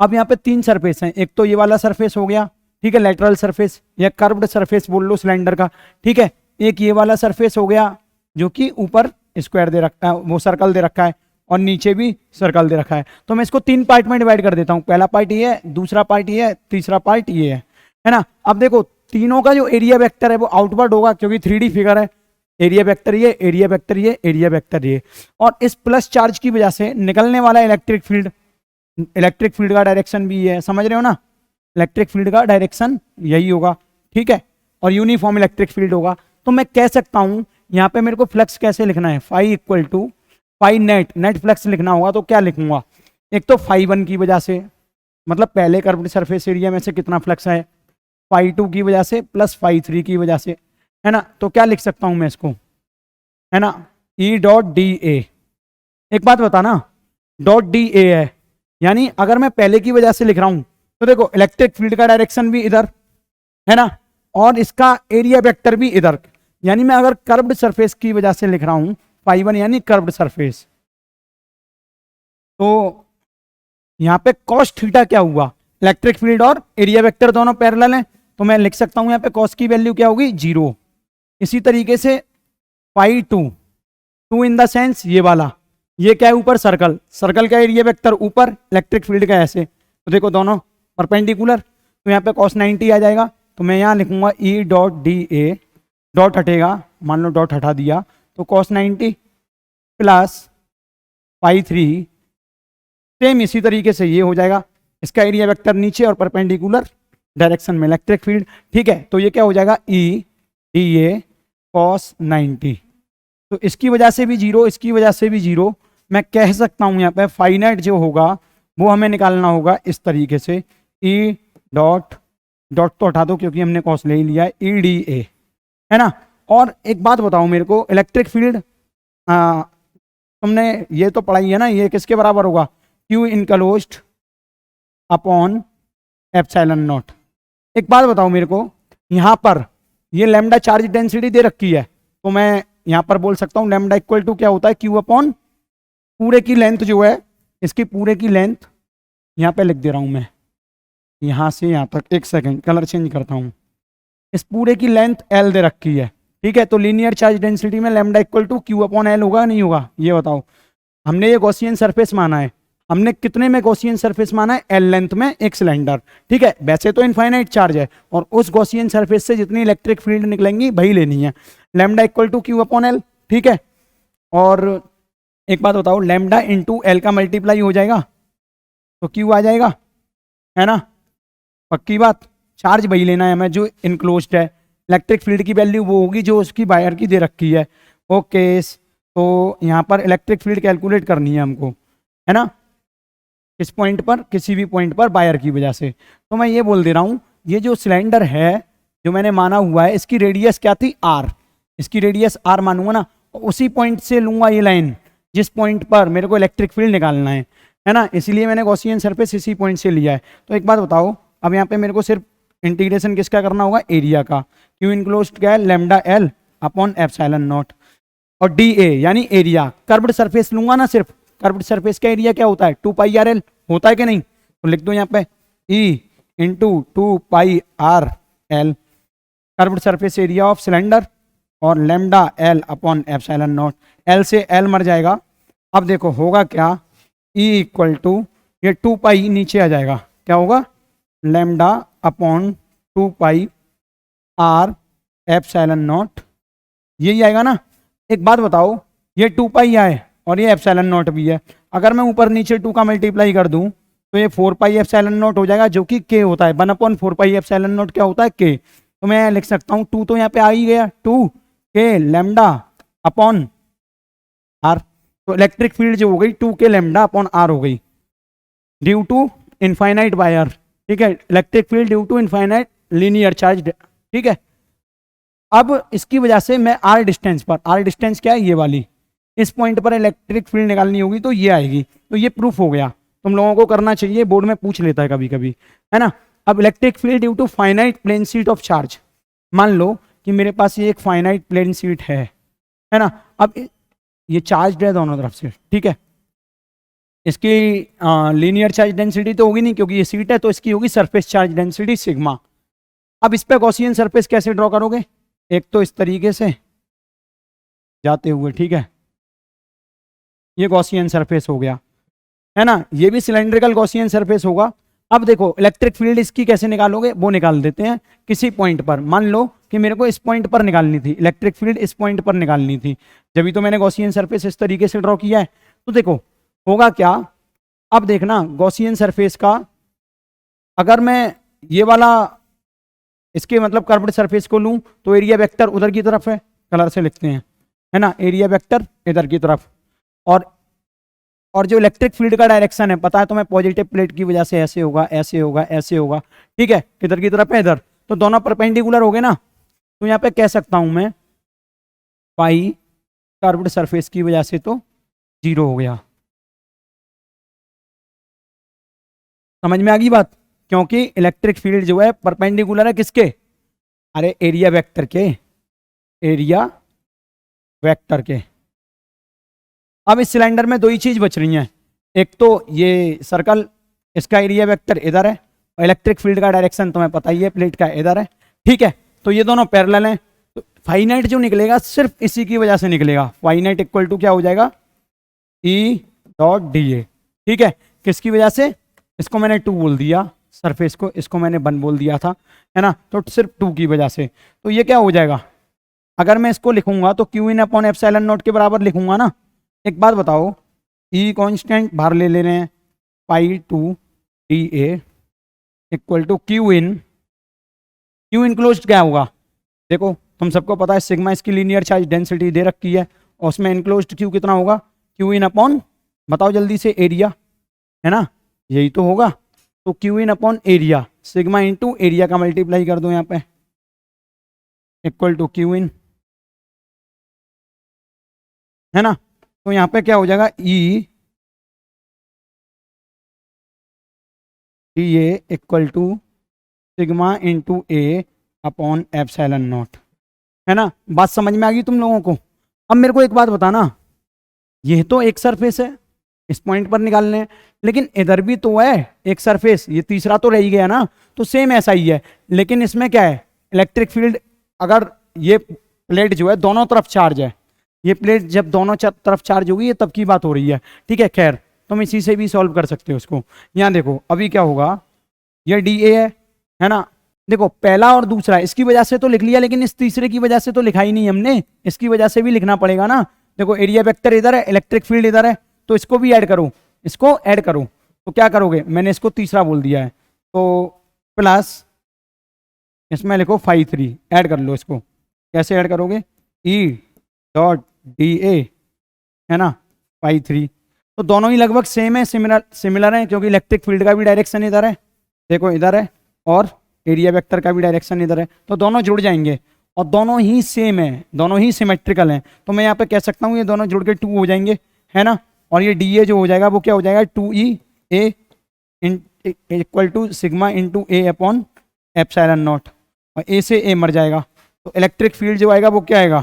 S1: अब यहाँ पे 3 सरफेस हैं, एक तो ये वाला सरफेस हो गया, ठीक है, लेटरल सरफेस या कर्व्ड सरफेस बोल लो सिलेंडर का, ठीक है। एक ये वाला सरफेस हो गया जो कि ऊपर स्क्वायर दे रखा है, वो सर्कल दे रखा है, और नीचे भी सर्कल दे रखा है। तो मैं इसको 3 पार्ट में डिवाइड कर देता हूँ। पहला पार्ट ये है, दूसरा पार्ट ये है, तीसरा पार्ट ये है ना। अब देखो तीनों का जो एरिया वेक्टर है वो आउटवर्ड होगा, क्योंकि 3D फिगर है। एरिया वेक्टर ये, एरिया वेक्टर ये, एरिया वेक्टर ये, और इस प्लस चार्ज की वजह से निकलने वाला इलेक्ट्रिक फील्ड का डायरेक्शन भी ये है। समझ रहे हो ना, इलेक्ट्रिक फील्ड का डायरेक्शन यही होगा, ठीक है, और यूनिफॉर्म इलेक्ट्रिक फील्ड होगा। तो मैं कह सकता हूं यहाँ पे मेरे को फ्लक्स कैसे लिखना है, phi equal to phi net flux लिखना होगा। तो क्या लिखूंगा, एक तो फाई 1 की वजह से, मतलब पहले कर्व्ड सरफेस एरिया में से कितना फ्लक्स है, फाई 2 की वजह से प्लस फाई 3 की वजह से, है ना। तो क्या लिख सकता हूं मैं इसको, है ना, ई डॉट डी ए। एक बात बता ना, डॉट डी ए है, यानी अगर मैं पहले की वजह से लिख रहा हूं तो देखो इलेक्ट्रिक फील्ड का डायरेक्शन भी इधर है ना, और इसका एरिया वेक्टर भी इधर। यानी मैं अगर कर्व्ड सरफेस की वजह से लिख रहा हूं फाई 1 यानी कर्व्ड सरफेस, तो यहां पे cos थीटा क्या हुआ, इलेक्ट्रिक फील्ड और एरिया वेक्टर दोनों पैरेलल हैं, तो मैं लिख सकता हूं यहां पे cos की वैल्यू क्या होगी, 0। इसी तरीके से फाई 2 इन द सेंस ये वाला, ये क्या है ऊपर सर्कल का एरिया वेक्टर ऊपर, इलेक्ट्रिक फील्ड का ऐसे, तो देखो दोनों परपेंडिकुलर, तो यहाँ पे cos 90 आ जाएगा। तो मैं यहाँ लिखूंगा ई डॉट डी ए, डॉट हटेगा, मान लो डॉट हटा दिया, तो cos 90 प्लस फाई 3, सेम इसी तरीके से ये हो जाएगा, इसका एरिया वेक्टर नीचे और परपेंडिकुलर डायरेक्शन में इलेक्ट्रिक फील्ड, ठीक है। तो ये क्या हो जाएगा, ई डी ए cos 90। तो इसकी वजह से भी 0, इसकी वजह से भी 0। मैं कह सकता हूं यहाँ पे फाइनाइट जो होगा वो हमें निकालना होगा इस तरीके से, ई डॉट तो हटा दो क्योंकि हमने cos ले ही लिया है, ई डी ए, है ना। और एक बात बताओ मेरे को, इलेक्ट्रिक फील्ड तुमने ये तो पढ़ाई है ना, ये किसके बराबर होगा, Q enclosed upon epsilon not. एक बात बताओ मेरे को, यहाँ पर ये लैम्डा चार्ज डेंसिटी दे रखी है, तो मैं यहाँ पर बोल सकता हूँ लैम्डा इक्वल टू क्या होता है, Q अपॉन पूरे की लेंथ जो है, इसकी पूरे की लेंथ यहाँ पे लिख दे रहा हूँ मैं, यहाँ से यहाँ तक, एक सेकेंड कलर चेंज करता हूँ, इस पूरे की लेंथ L दे रखी है, ठीक है। तो लीनियर चार्ज डेंसिटी में lambda equal to Q upon L होगा नहीं होगा, ये बताओ। हमने ये गॉसियन सरफेस माना है, हमने कितने में गॉसियन सरफेस माना है, L लेंथ में एक सिलेंडर, ठीक है। वैसे तो इनफाइनाइट चार्ज है, और उस गॉसियन सरफेस से जितनी इलेक्ट्रिक फील्ड निकलेंगी वही लेनी है, lambda equal to Q upon L, ठीक है। और एक बात बताओ, लैम्डा इंटू L का मल्टीप्लाई हो जाएगा, तो क्यू आ जाएगा, है ना, पक्की बात। चार्ज वही लेना है हमें जो इनक्लोज्ड है, इलेक्ट्रिक फील्ड की वैल्यू वो होगी जो उसकी वायर की दे रखी है। ओके, तो यहाँ पर इलेक्ट्रिक फील्ड कैलकुलेट करनी है हमको, है ना, इस पॉइंट पर, किसी भी पॉइंट पर वायर की वजह से। तो मैं ये बोल दे रहा हूँ, ये जो सिलेंडर है जो मैंने माना हुआ है, इसकी रेडियस क्या थी, आर, इसकी रेडियस आर मानूंगा ना, उसी पॉइंट से लूंगा ये लाइन जिस पॉइंट पर मेरे को इलेक्ट्रिक फील्ड निकालना है ना, इसीलिए मैंने गॉसियन सरफेस इसी पॉइंट से लिया है। तो एक बात बताओ, अब यहाँ पे मेरे को सिर्फ इंटीग्रेशन किसका करना होगा, एरिया का। क्यू इनक्लोज्ड क्या है, lambda L upon epsilon naught, और डी ए यानी एरिया, कर्व्ड सरफेस लूंगा ना सिर्फ, कर्व्ड सरफेस का एरिया क्या होता है, 2 पाई आर एल होता है कि नहीं, तो लिख दो यहाँ पे E into 2 pi R L, curved surface area of cylinder, और lambda L upon epsilon naught, L से एल मर जाएगा। अब देखो होगा क्या, ई इक्वल टू ये 2 पाई नीचे आ जाएगा, क्या होगा, lambda upon 2 pi R epsilon naught, यही आएगा ना। एक बात बताओ, ये 2 पाई आए और ये एप्सिलॉन नॉट भी है, अगर मैं ऊपर नीचे 2 का मल्टीप्लाई कर दूं तो ये 4 पाई एप्सिलॉन नॉट हो जाएगा, जो कि के होता है, 1/4 पाई एप्सिलॉन नॉट क्या होता है, के। तो मैं लिख सकता हूँ 2 तो यहाँ पे आ ही गया, 2 के लैम्डा अपॉन आर, तो इलेक्ट्रिक फील्ड जो हो गई 2 के लैम्डा अपॉन आर हो गई, ड्यू टू इनफाइनाइट वायर, ठीक है, electric field due to infinite linear charge, ठीक है। अब इसकी वजह से मैं आर डिस्टेंस पर, आर डिस्टेंस क्या है, ये वाली, इस पॉइंट पर इलेक्ट्रिक फील्ड निकालनी होगी तो ये आएगी, तो ये प्रूफ हो गया। तुम लोगों को करना चाहिए, बोर्ड में पूछ लेता है कभी कभी, है ना। अब electric field due to finite plane sheet of charge, मान लो कि मेरे पास ये एक फाइनाइट प्लेन शीट है ना, अब ये चार्ज है दोनों तरफ से, ठीक है, इसकी लीनियर चार्ज डेंसिटी तो होगी नहीं क्योंकि ये शीट है, तो इसकी होगी सरफेस चार्ज डेंसिटी सिग्मा। अब इस पे गॉसियन सरफेस कैसे ड्रॉ करोगे, एक तो इस तरीके से जाते हुए, ठीक है, ये गॉसियन सरफेस हो गया, है ना, ये भी सिलेंड्रिकल गॉसियन सरफेस होगा। अब देखो इलेक्ट्रिक फील्ड इसकी कैसे निकालोगे, वो निकाल देते हैं किसी पॉइंट पर, मान लो कि मेरे को इस पॉइंट पर निकालनी थी, इलेक्ट्रिक फील्ड इस पॉइंट पर निकालनी थी, जब भी तो मैंने गॉसियन सरफेस इस तरीके से ड्रॉ किया है। तो देखो होगा क्या, अब देखना गॉसियन सरफेस का, अगर मैं ये वाला इसके मतलब कर्व्ड सरफेस को लूं तो एरिया वेक्टर उधर की तरफ है, कलर से लिखते हैं, है ना, एरिया वेक्टर इधर की तरफ, और जो इलेक्ट्रिक फील्ड का डायरेक्शन है पता है तुम्हें, पॉजिटिव प्लेट की वजह से ऐसे होगा, ऐसे होगा, ऐसे होगा, ठीक है, किधर की तरफ है, इधर, तो दोनों परपेंडिकुलर हो गए ना, तो यहाँ पे कह सकता हूं मैं पाई कर्व्ड सरफेस की वजह से तो 0 हो गया। समझ में आ गई बात, क्योंकि इलेक्ट्रिक फील्ड जो है परपेंडिकुलर है किसके, अरे एरिया वेक्टर के, एरिया वेक्टर के। अब इस सिलेंडर में दो ही चीज बच रही हैं, एक तो ये सर्कल, इसका एरिया वेक्टर इधर है, और इलेक्ट्रिक फील्ड का डायरेक्शन तुम्हें पता ही है, प्लेट का इधर है, ठीक है, तो ये दोनों पैरेलल हैं, तो फाइनाइट जो निकलेगा सिर्फ इसी की वजह से निकलेगा, फाइनाइट इक्वल टू क्या हो जाएगा, ई डॉट डी ए, ठीक है, किसकी वजह से, इसको मैंने 2 बोल दिया सरफेस को, इसको मैंने 1 बोल दिया था, है ना, तो सिर्फ 2 की वजह से, तो ये क्या हो जाएगा, अगर मैं इसको लिखूंगा तो Q in upon epsilon not के बराबर लिखूंगा ना। एक बात बताओ, ई कांस्टेंट बाहर ले रहे हैं, pi 2 D A equal to Q in, Q enclosed क्या होगा, देखो तुम सबको पता है सिग्मा इसकी लीनियर चार्ज डेंसिटी दे रखी है, और उसमें इनक्लोज्ड क्यू कितना होगा, क्यू इन अपॉन, बताओ जल्दी से, एरिया, है ना, यही तो होगा, तो Q in upon area, sigma into area का मल्टीप्लाई कर दो यहाँ पे, इक्वल टू क्यू इन, है ना, तो यहाँ पे क्या हो जाएगा, E D A equal to sigma into A upon epsilon naught, है ना, बात समझ में आ गई तुम लोगों को। अब मेरे को एक बात बताना, यह तो एक सरफेस है, इस पॉइंट पर निकालने हैं, लेकिन इधर भी तो है एक सरफेस, ये तीसरा तो रह ही गया ना, तो सेम ऐसा ही है, लेकिन इसमें क्या है, इलेक्ट्रिक फील्ड, अगर ये प्लेट जो है दोनों तरफ चार्ज है, ये प्लेट जब दोनों तरफ चार्ज होगी ये तब की बात हो रही है, ठीक है, खैर तुम इसी से भी सॉल्व कर सकते हो उसको। यहाँ देखो अभी क्या होगा, ये डी ए है ना, देखो पहला और दूसरा इसकी वजह से तो लिख लिया, लेकिन इस तीसरे की वजह से तो लिखा ही नहीं हमने, इसकी वजह से भी लिखना पड़ेगा ना। देखो एरिया वेक्टर इधर है, इलेक्ट्रिक फील्ड इधर है, तो इसको भी ऐड करो, इसको ऐड करो, तो क्या करोगे, मैंने इसको तीसरा बोल दिया है, तो प्लस इसमें लिखो फाई 3, ऐड कर लो इसको। कैसे ऐड करोगे, ई डॉट डी ए, है ना, फाई 3। तो दोनों ही लगभग सेम है, सिमिलर है, क्योंकि इलेक्ट्रिक फील्ड का भी डायरेक्शन इधर है, देखो इधर है, और एरिया वेक्टर का भी डायरेक्शन इधर है, तो दोनों जुड़ जाएंगे और दोनों ही सेम है, दोनों ही सिमेट्रिकल हैं। तो मैं यहाँ पे कह सकता हूँ ये दोनों जुड़ के 2 हो जाएंगे, है ना। और ये डी ए जो हो जाएगा वो क्या हो जाएगा, 2e A equal to sigma into A upon epsilon naught, और ए से ए मर जाएगा, तो इलेक्ट्रिक फील्ड जो आएगा वो क्या आएगा,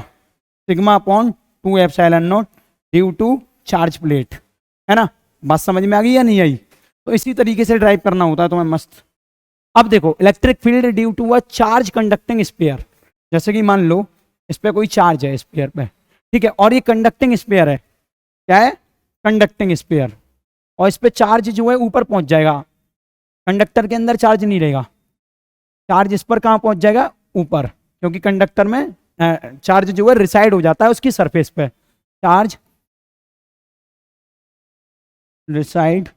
S1: sigma upon 2 epsilon naught due to charge plate, है ना। बात समझ में आ गई या नहीं आई। तो इसी तरीके से ड्राइव करना होता है तुम्हें मस्त। अब देखो electric field due to a charge conducting sphere, जैसे कि मान लो इस पे कोई चार्ज है स्फीयर पे, ठीक है, और ये कंडक्टिंग स्फीयर है, क्या है, कंडक्टिंग स्फीयर, और इस पे चार्ज जो है ऊपर पहुंच जाएगा, कंडक्टर के अंदर चार्ज नहीं रहेगा, चार्ज इस पर कहाँ पहुंच जाएगा, ऊपर, क्योंकि कंडक्टर में चार्ज जो है रिसाइड हो जाता है उसकी सरफेस पे, charge reside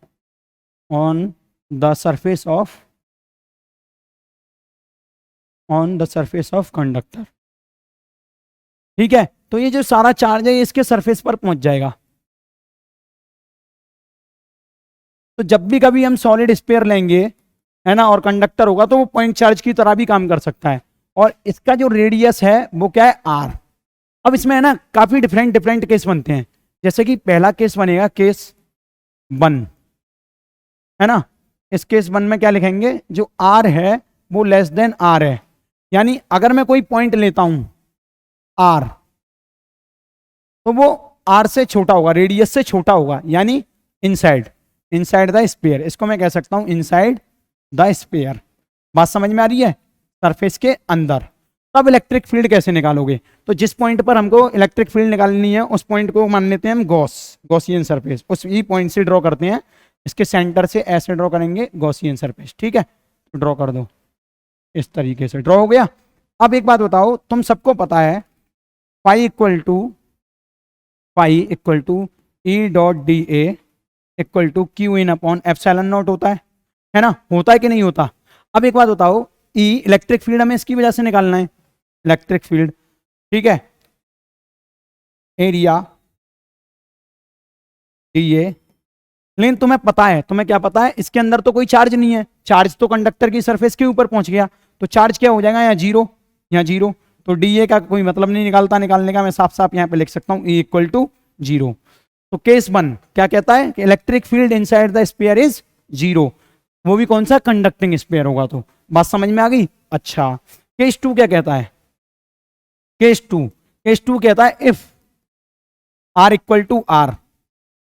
S1: on the surface of conductor, ठीक है। तो ये जो सारा चार्ज है ये इसके सरफेस पर पहुंच जाएगा। तो जब भी कभी हम सॉलिड स्फीयर लेंगे, है ना, और कंडक्टर होगा, तो वो पॉइंट चार्ज की तरह भी काम कर सकता है, और इसका जो रेडियस है वो क्या है, आर। अब इसमें है ना काफी डिफरेंट केस बनते हैं, जैसे कि पहला केस बनेगा केस 1, है ना। इस केस 1 में क्या लिखेंगे, जो आर है वो लेस देन आर है, यानी अगर मैं कोई पॉइंट लेता हूं आर, तो वो आर से छोटा होगा, रेडियस से छोटा होगा, यानी इनसाइड द स्फीयर, इसको मैं कह सकता हूं इनसाइड द स्फीयर। बात समझ में आ रही है, सरफेस के अंदर। तब इलेक्ट्रिक फील्ड कैसे निकालोगे, तो जिस पॉइंट पर हमको इलेक्ट्रिक फील्ड निकालनी है उस पॉइंट को मान लेते हैं हम गॉसियन सरफेस, उस ही पॉइंट से ड्रॉ करते हैं, इसके सेंटर से ऐसे ड्रॉ करेंगे गॉसियन सरफेस, ठीक है। तो ड्रॉ कर दो, इस तरीके से ड्रॉ हो गया। अब एक बात बताओ, तुम सबको पता है phi equal to E dot D A equal to Q in upon epsilon naught होता है ना, होता है कि नहीं होता। अब एक बात बताओ, ई इलेक्ट्रिक फील्ड हमें इसकी वजह से निकालना है, इलेक्ट्रिक फील्ड, ठीक है, एरिया डी ए, लेकिन तुम्हें पता है, तुम्हें क्या पता है, इसके अंदर तो कोई चार्ज नहीं है, चार्ज तो कंडक्टर की सरफेस के ऊपर पहुंच गया, तो चार्ज क्या हो जाएगा, यहाँ जीरो, तो डी ए का कोई मतलब नहीं निकालने का, मैं साफ साफ यहाँ पे लिख सकता हूँ ई इक्वल टू 0। तो केस 1 क्या कहता है कि electric field inside the sphere is 0, वो भी कौन सा, कंडक्टिंग स्फीयर होगा। तो बात समझ में आ गई। अच्छा, केस 2 क्या कहता है, केस 2 कहता है if R equal to R,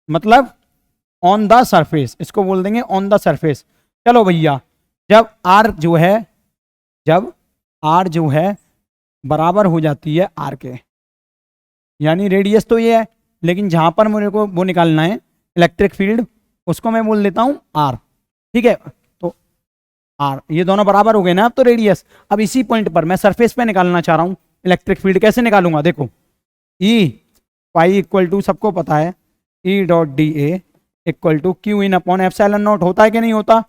S1: मतलब ऑन द सरफेस, इसको बोल देंगे ऑन द सरफेस। चलो भैया, जब आर जो है बराबर हो जाती है आर के, यानी रेडियस तो ये है, लेकिन जहां पर मेरे को वो निकालना है इलेक्ट्रिक फील्ड, उसको मैं बोल देता हूं आर, ठीक है। तो आर, ये दोनों बराबर हो गए ना अब, तो रेडियस, अब इसी पॉइंट पर मैं सरफेस पे निकालना चाह रहा हूं इलेक्ट्रिक फील्ड, कैसे निकालूंगा, देखो ई पाई इक्वल टू, सबको पता है, E dot D A equal to Q in upon epsilon naught, होता है कि नहीं होता,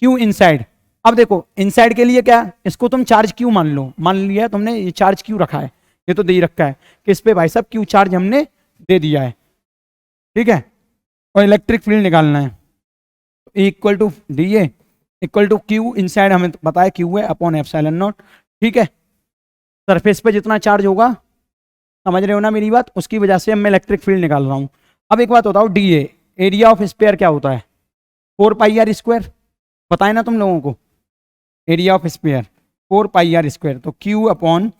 S1: क्यू इनसाइड। अब देखो इनसाइड के लिए क्या, इसको तुम चार्ज क्यू मान लो, मान लिया तुमने, ये चार्ज क्यू रखा है, ये तो दे ही रखा है कि इस पे भाई साहब क्यू चार्ज हमने दे दिया है, ठीक है, और इलेक्ट्रिक फील्ड निकालना है, equal to D A equal to Q inside, हमें पता है क्यू है अपॉन एप्सिलॉन नॉट, ठीक है। सरफेस पे जितना चार्ज होगा, समझ रहे हो ना मेरी बात, उसकी वजह से मैं इलेक्ट्रिक फील्ड निकाल रहा हूं। अब एक बात बताओ, D A area of sphere क्या होता है, 4 पाई आर स्क्वायर, बताए ना तुम लोगों को, area of sphere 4 pi R square. तो क्यू अपॉन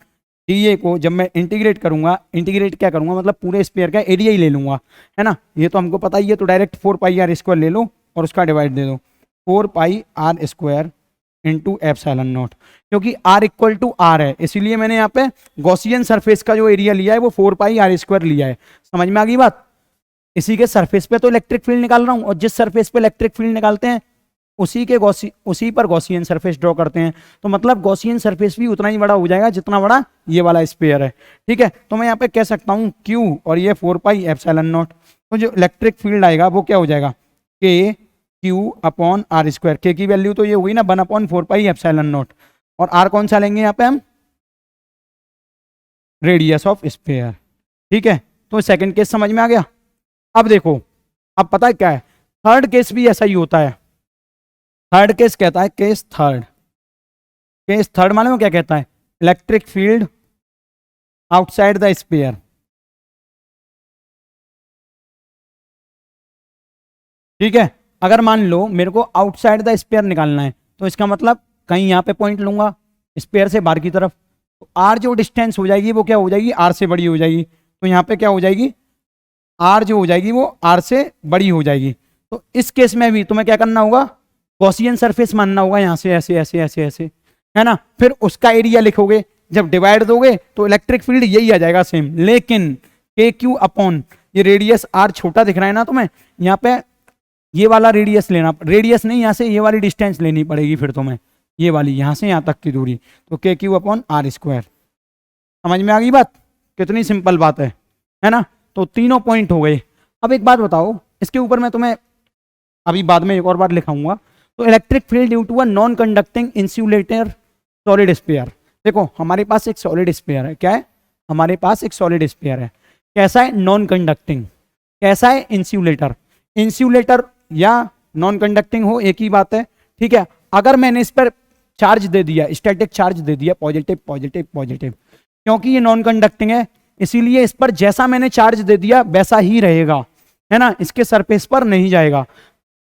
S1: डी ए को जब मैं इंटीग्रेट करूंगा, इंटीग्रेट क्या करूंगा, मतलब पूरे स्फीयर का एरिया ही ले लूंगा, है ना, ये तो हमको पता ही है, तो डायरेक्ट 4 पाई आर स्क्वायर ले लो और उसका डिवाइड दे दो, 4 pi R square into epsilon naught, क्योंकि आर इक्वल टू आर है, इसीलिए मैंने यहाँ पे गॉसियन सरफेस का जो एरिया लिया है वो 4 पाई आर स्क्वायर लिया है। समझ में आ गई बात, इसी के सरफेस पे तो इलेक्ट्रिक फील्ड निकाल रहा हूं, और जिस सरफेस पे इलेक्ट्रिक फील्ड निकालते हैं उसी पर गॉसियन सरफेस ड्रॉ करते हैं, तो मतलब गॉसियन सरफेस भी उतना ही बड़ा हो जाएगा जितना बड़ा ये वाला स्फीयर है, ठीक है। तो मैं यहाँ पे कह सकता हूँ Q और ये 4 पाई एप्सिलॉन नॉट, तो जो इलेक्ट्रिक फील्ड आएगा वो क्या हो जाएगा, K Q upon R square. K की वैल्यू तो ये हुई ना 1/4 पाई एप्सिलॉन नॉट, और आर कौन सा लेंगे यहाँ पे हम, रेडियस ऑफ स्फीयर। ठीक है, तो सेकंड केस समझ में आ गया। अब देखो, अब पता है क्या है, थर्ड केस भी ऐसा ही होता है। थर्ड केस कहता है, केस थर्ड मालूम है क्या कहता है, electric field outside the sphere. ठीक है, अगर मान लो मेरे को आउटसाइड द स्फीयर निकालना है, तो इसका मतलब कहीं यहाँ पे पॉइंट लूंगा स्फीयर से बाहर की तरफ, तो आर जो डिस्टेंस हो जाएगी वो क्या हो जाएगी, आर से बड़ी हो जाएगी। तो यहाँ पे क्या हो जाएगी, आर जो हो जाएगी वो आर से बड़ी हो जाएगी। तो इस केस में भी तुम्हें क्या करना होगा, गॉसियन सरफेस मानना होगा, यहाँ से ऐसे ऐसे ऐसे ऐसे, है ना। फिर उसका एरिया लिखोगे, जब डिवाइड दोगे तो इलेक्ट्रिक फील्ड यही आ जाएगा सेम। लेकिन के क्यू अपॉन ये रेडियस आर छोटा दिख रहा है ना तुम्हें, यहाँ पे ये वाला रेडियस लेना, रेडियस नहीं, यहाँ से ये वाली डिस्टेंस लेनी पड़ेगी फिर तुम्हें, ये वाली यहाँ से यहाँ तक की दूरी। तो K Q upon R square. समझ में आ गई बात, कितनी सिंपल बात है ना। तो तीनों पॉइंट हो गए। अब एक बात बताओ, इसके ऊपर मैं तुम्हें अभी बाद में एक और बार लिखाऊंगा। तो electric field due to a non conducting insulator solid sphere. देखो हमारे पास एक सॉलिड स्फीयर है, क्या है, हमारे पास एक सॉलिड स्फीयर है, कैसा है, नॉन कंडक्टिंग, कैसा है, इंसुलेटर। इंसुलेटर या नॉन कंडक्टिंग हो एक ही बात है। ठीक है, अगर मैंने इस पर चार्ज दे दिया, स्टैटिक चार्ज दे दिया, पॉजिटिव पॉजिटिव पॉजिटिव, क्योंकि ये नॉन कंडक्टिंग है इसीलिए इस पर जैसा मैंने चार्ज दे दिया वैसा ही रहेगा, है ना, इसके सरफेस पर नहीं जाएगा।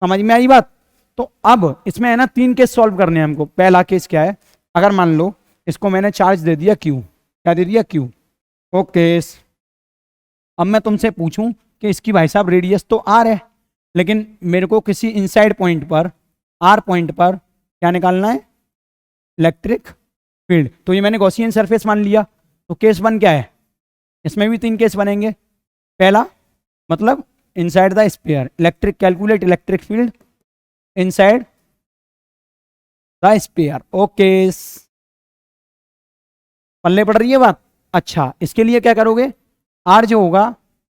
S1: समझ में आई बात। तो अब इसमें है ना 3 केस सॉल्व करने हैं हमको। पहला केस क्या है, अगर मान लो इसको मैंने चार्ज दे दिया क्यू, क्या दे दिया, क्यू। ओके, अब मैं तुमसे पूछूं कि इसकी भाई साहब रेडियस तो आर है, लेकिन मेरे को किसी इनसाइड पॉइंट पर, आर पॉइंट पर क्या निकालना है, इलेक्ट्रिक फील्ड। तो ये मैंने गॉसियन सरफेस मान लिया। तो केस 1 क्या है, इसमें भी 3 केस बनेंगे। पहला मतलब inside the sphere, electric, calculate electric field inside the sphere. Okay, पल्ले पड़ रही है बात। अच्छा, इसके लिए क्या करोगे, आर जो होगा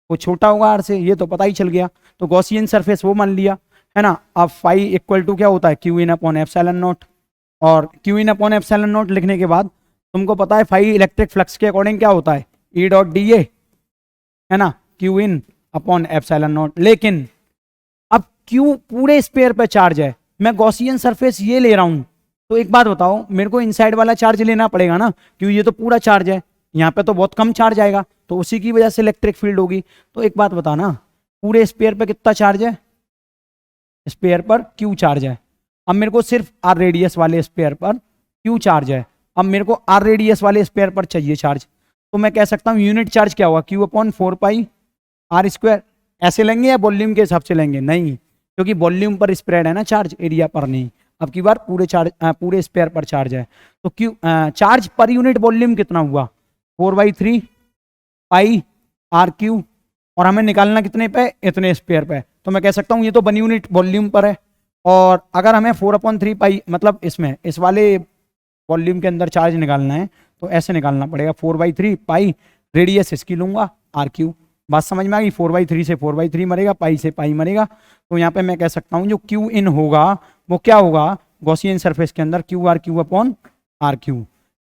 S1: वो छोटा होगा आर से, ये तो पता ही चल गया। तो गॉसियन सरफेस वो मान लिया, है ना। अब फाई इक्वल टू क्या होता है, Q in upon epsilon naught. और Q in upon epsilon naught लिखने के बाद तुमको पता है फाई इलेक्ट्रिक फ्लक्स के अकॉर्डिंग क्या होता है, ई डॉट डी ए, है ना, Q in upon epsilon naught. लेकिन अब क्यू पूरे स्पेयर पे चार्ज है, मैं गॉसियन सरफेस ये ले रहा हूं, तो एक बात बताओ, मेरे को इनसाइड वाला चार्ज लेना पड़ेगा ना, क्योंकि ये तो पूरा चार्ज है, यहाँ पे तो बहुत कम चार्ज आएगा, तो उसी की वजह से इलेक्ट्रिक फील्ड होगी। तो एक बात बताना, पूरे स्पेयर पे कितना चार्ज है, स्पेयर पर क्यू चार्ज है। अब मेरे को सिर्फ आर रेडियस वाले स्पेयर पर क्यू चार्ज है, अब मेरे को आर रेडियस वाले स्पेयर पर चाहिए चार्ज। तो मैं कह सकता हूँ यूनिट चार्ज क्या हुआ, Q upon 4 pi R square. ऐसे लेंगे या वॉल्यूम के हिसाब से लेंगे, नहीं, क्योंकि वॉल्यूम पर स्प्रेड है ना चार्ज, एरिया पर नहीं। अब की बार पूरे चार्ज, पूरे स्पेयर पर चार्ज है, तो Q charge per unit volume कितना हुआ, 4/3 पाई आर क्यू, और हमें निकालना कितने पे, इतने स्पेयर पे। तो मैं कह सकता हूँ ये तो 1 यूनिट वॉल्यूम पर है। और अगर हमें 4/3 पाई मतलब इसमें इस वाले वॉल्यूम के अंदर चार्ज निकालना है, तो ऐसे निकालना पड़ेगा, 4/3 पाई रेडियस इसकी लूंगा आर क्यू। बात समझ में आ गई, 4/3 से 4/3 मरेगा, पाई से पाई मरेगा। तो यहाँ पे मैं कह सकता हूँ जो क्यू इन होगा वो क्या होगा, गॉसियन सरफेस के अंदर क्यू अपॉन आर क्यू,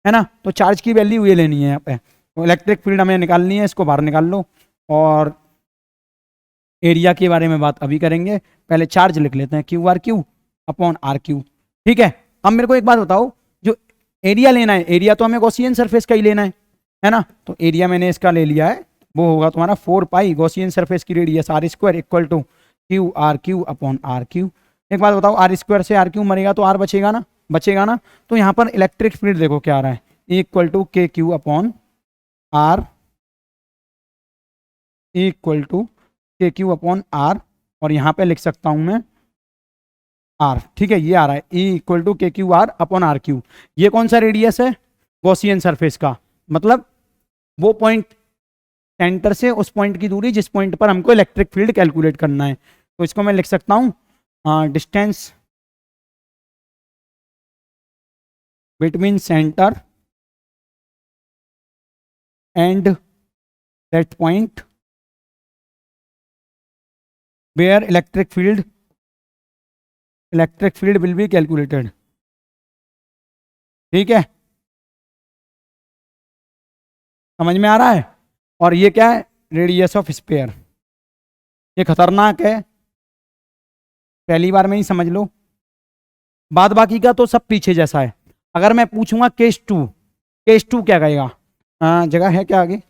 S1: है ना। तो चार्ज की वैल्यू ये लेनी है यहाँ पे। तो इलेक्ट्रिक फील्ड हमें निकालनी है, इसको बाहर निकाल लो, और एरिया के बारे में बात अभी करेंगे, पहले चार्ज लिख लेते हैं, क्यू अपॉन आर क्यू। ठीक है, अब मेरे को एक बात बताओ, जो एरिया लेना है, एरिया तो हमें गॉसियन सरफेस का ही लेना है ना। तो एरिया मैंने इसका ले लिया है, वो होगा तुम्हारा 4 पाई गॉसियन सरफेस की radius R square equal to Q upon R Q. एक बात बताओ, आर स्क्वायर से आर क्यू मरेगा तो आर बचेगा ना, बचेगा ना। तो यहाँ पर इलेक्ट्रिक फील्ड देखो क्या आ रहा है, equal to K Q upon R, equal to K Q upon R, और यहाँ पे लिख सकता हूँ मैं आर। ठीक है, ये आ रहा है E equal to K Q R upon R Q. ये कौन सा रेडियस है, गॉसियन सरफेस का, मतलब वो पॉइंट सेंटर से उस पॉइंट की दूरी जिस पॉइंट पर हमको इलेक्ट्रिक फील्ड कैलकुलेट करना है। तो इसको मैं लिख सकता हूँ distance between centre and that point where electric field electric field will be calculated. ठीक है, समझ में आ रहा है। और ये क्या है, रेडियस ऑफ स्फीयर। ये खतरनाक है, पहली बार में ही समझ लो। बाद बाकी का तो सब पीछे जैसा है। अगर मैं पूछूंगा केस टू, केस टू क्या कहेगा? जगह है क्या आगे?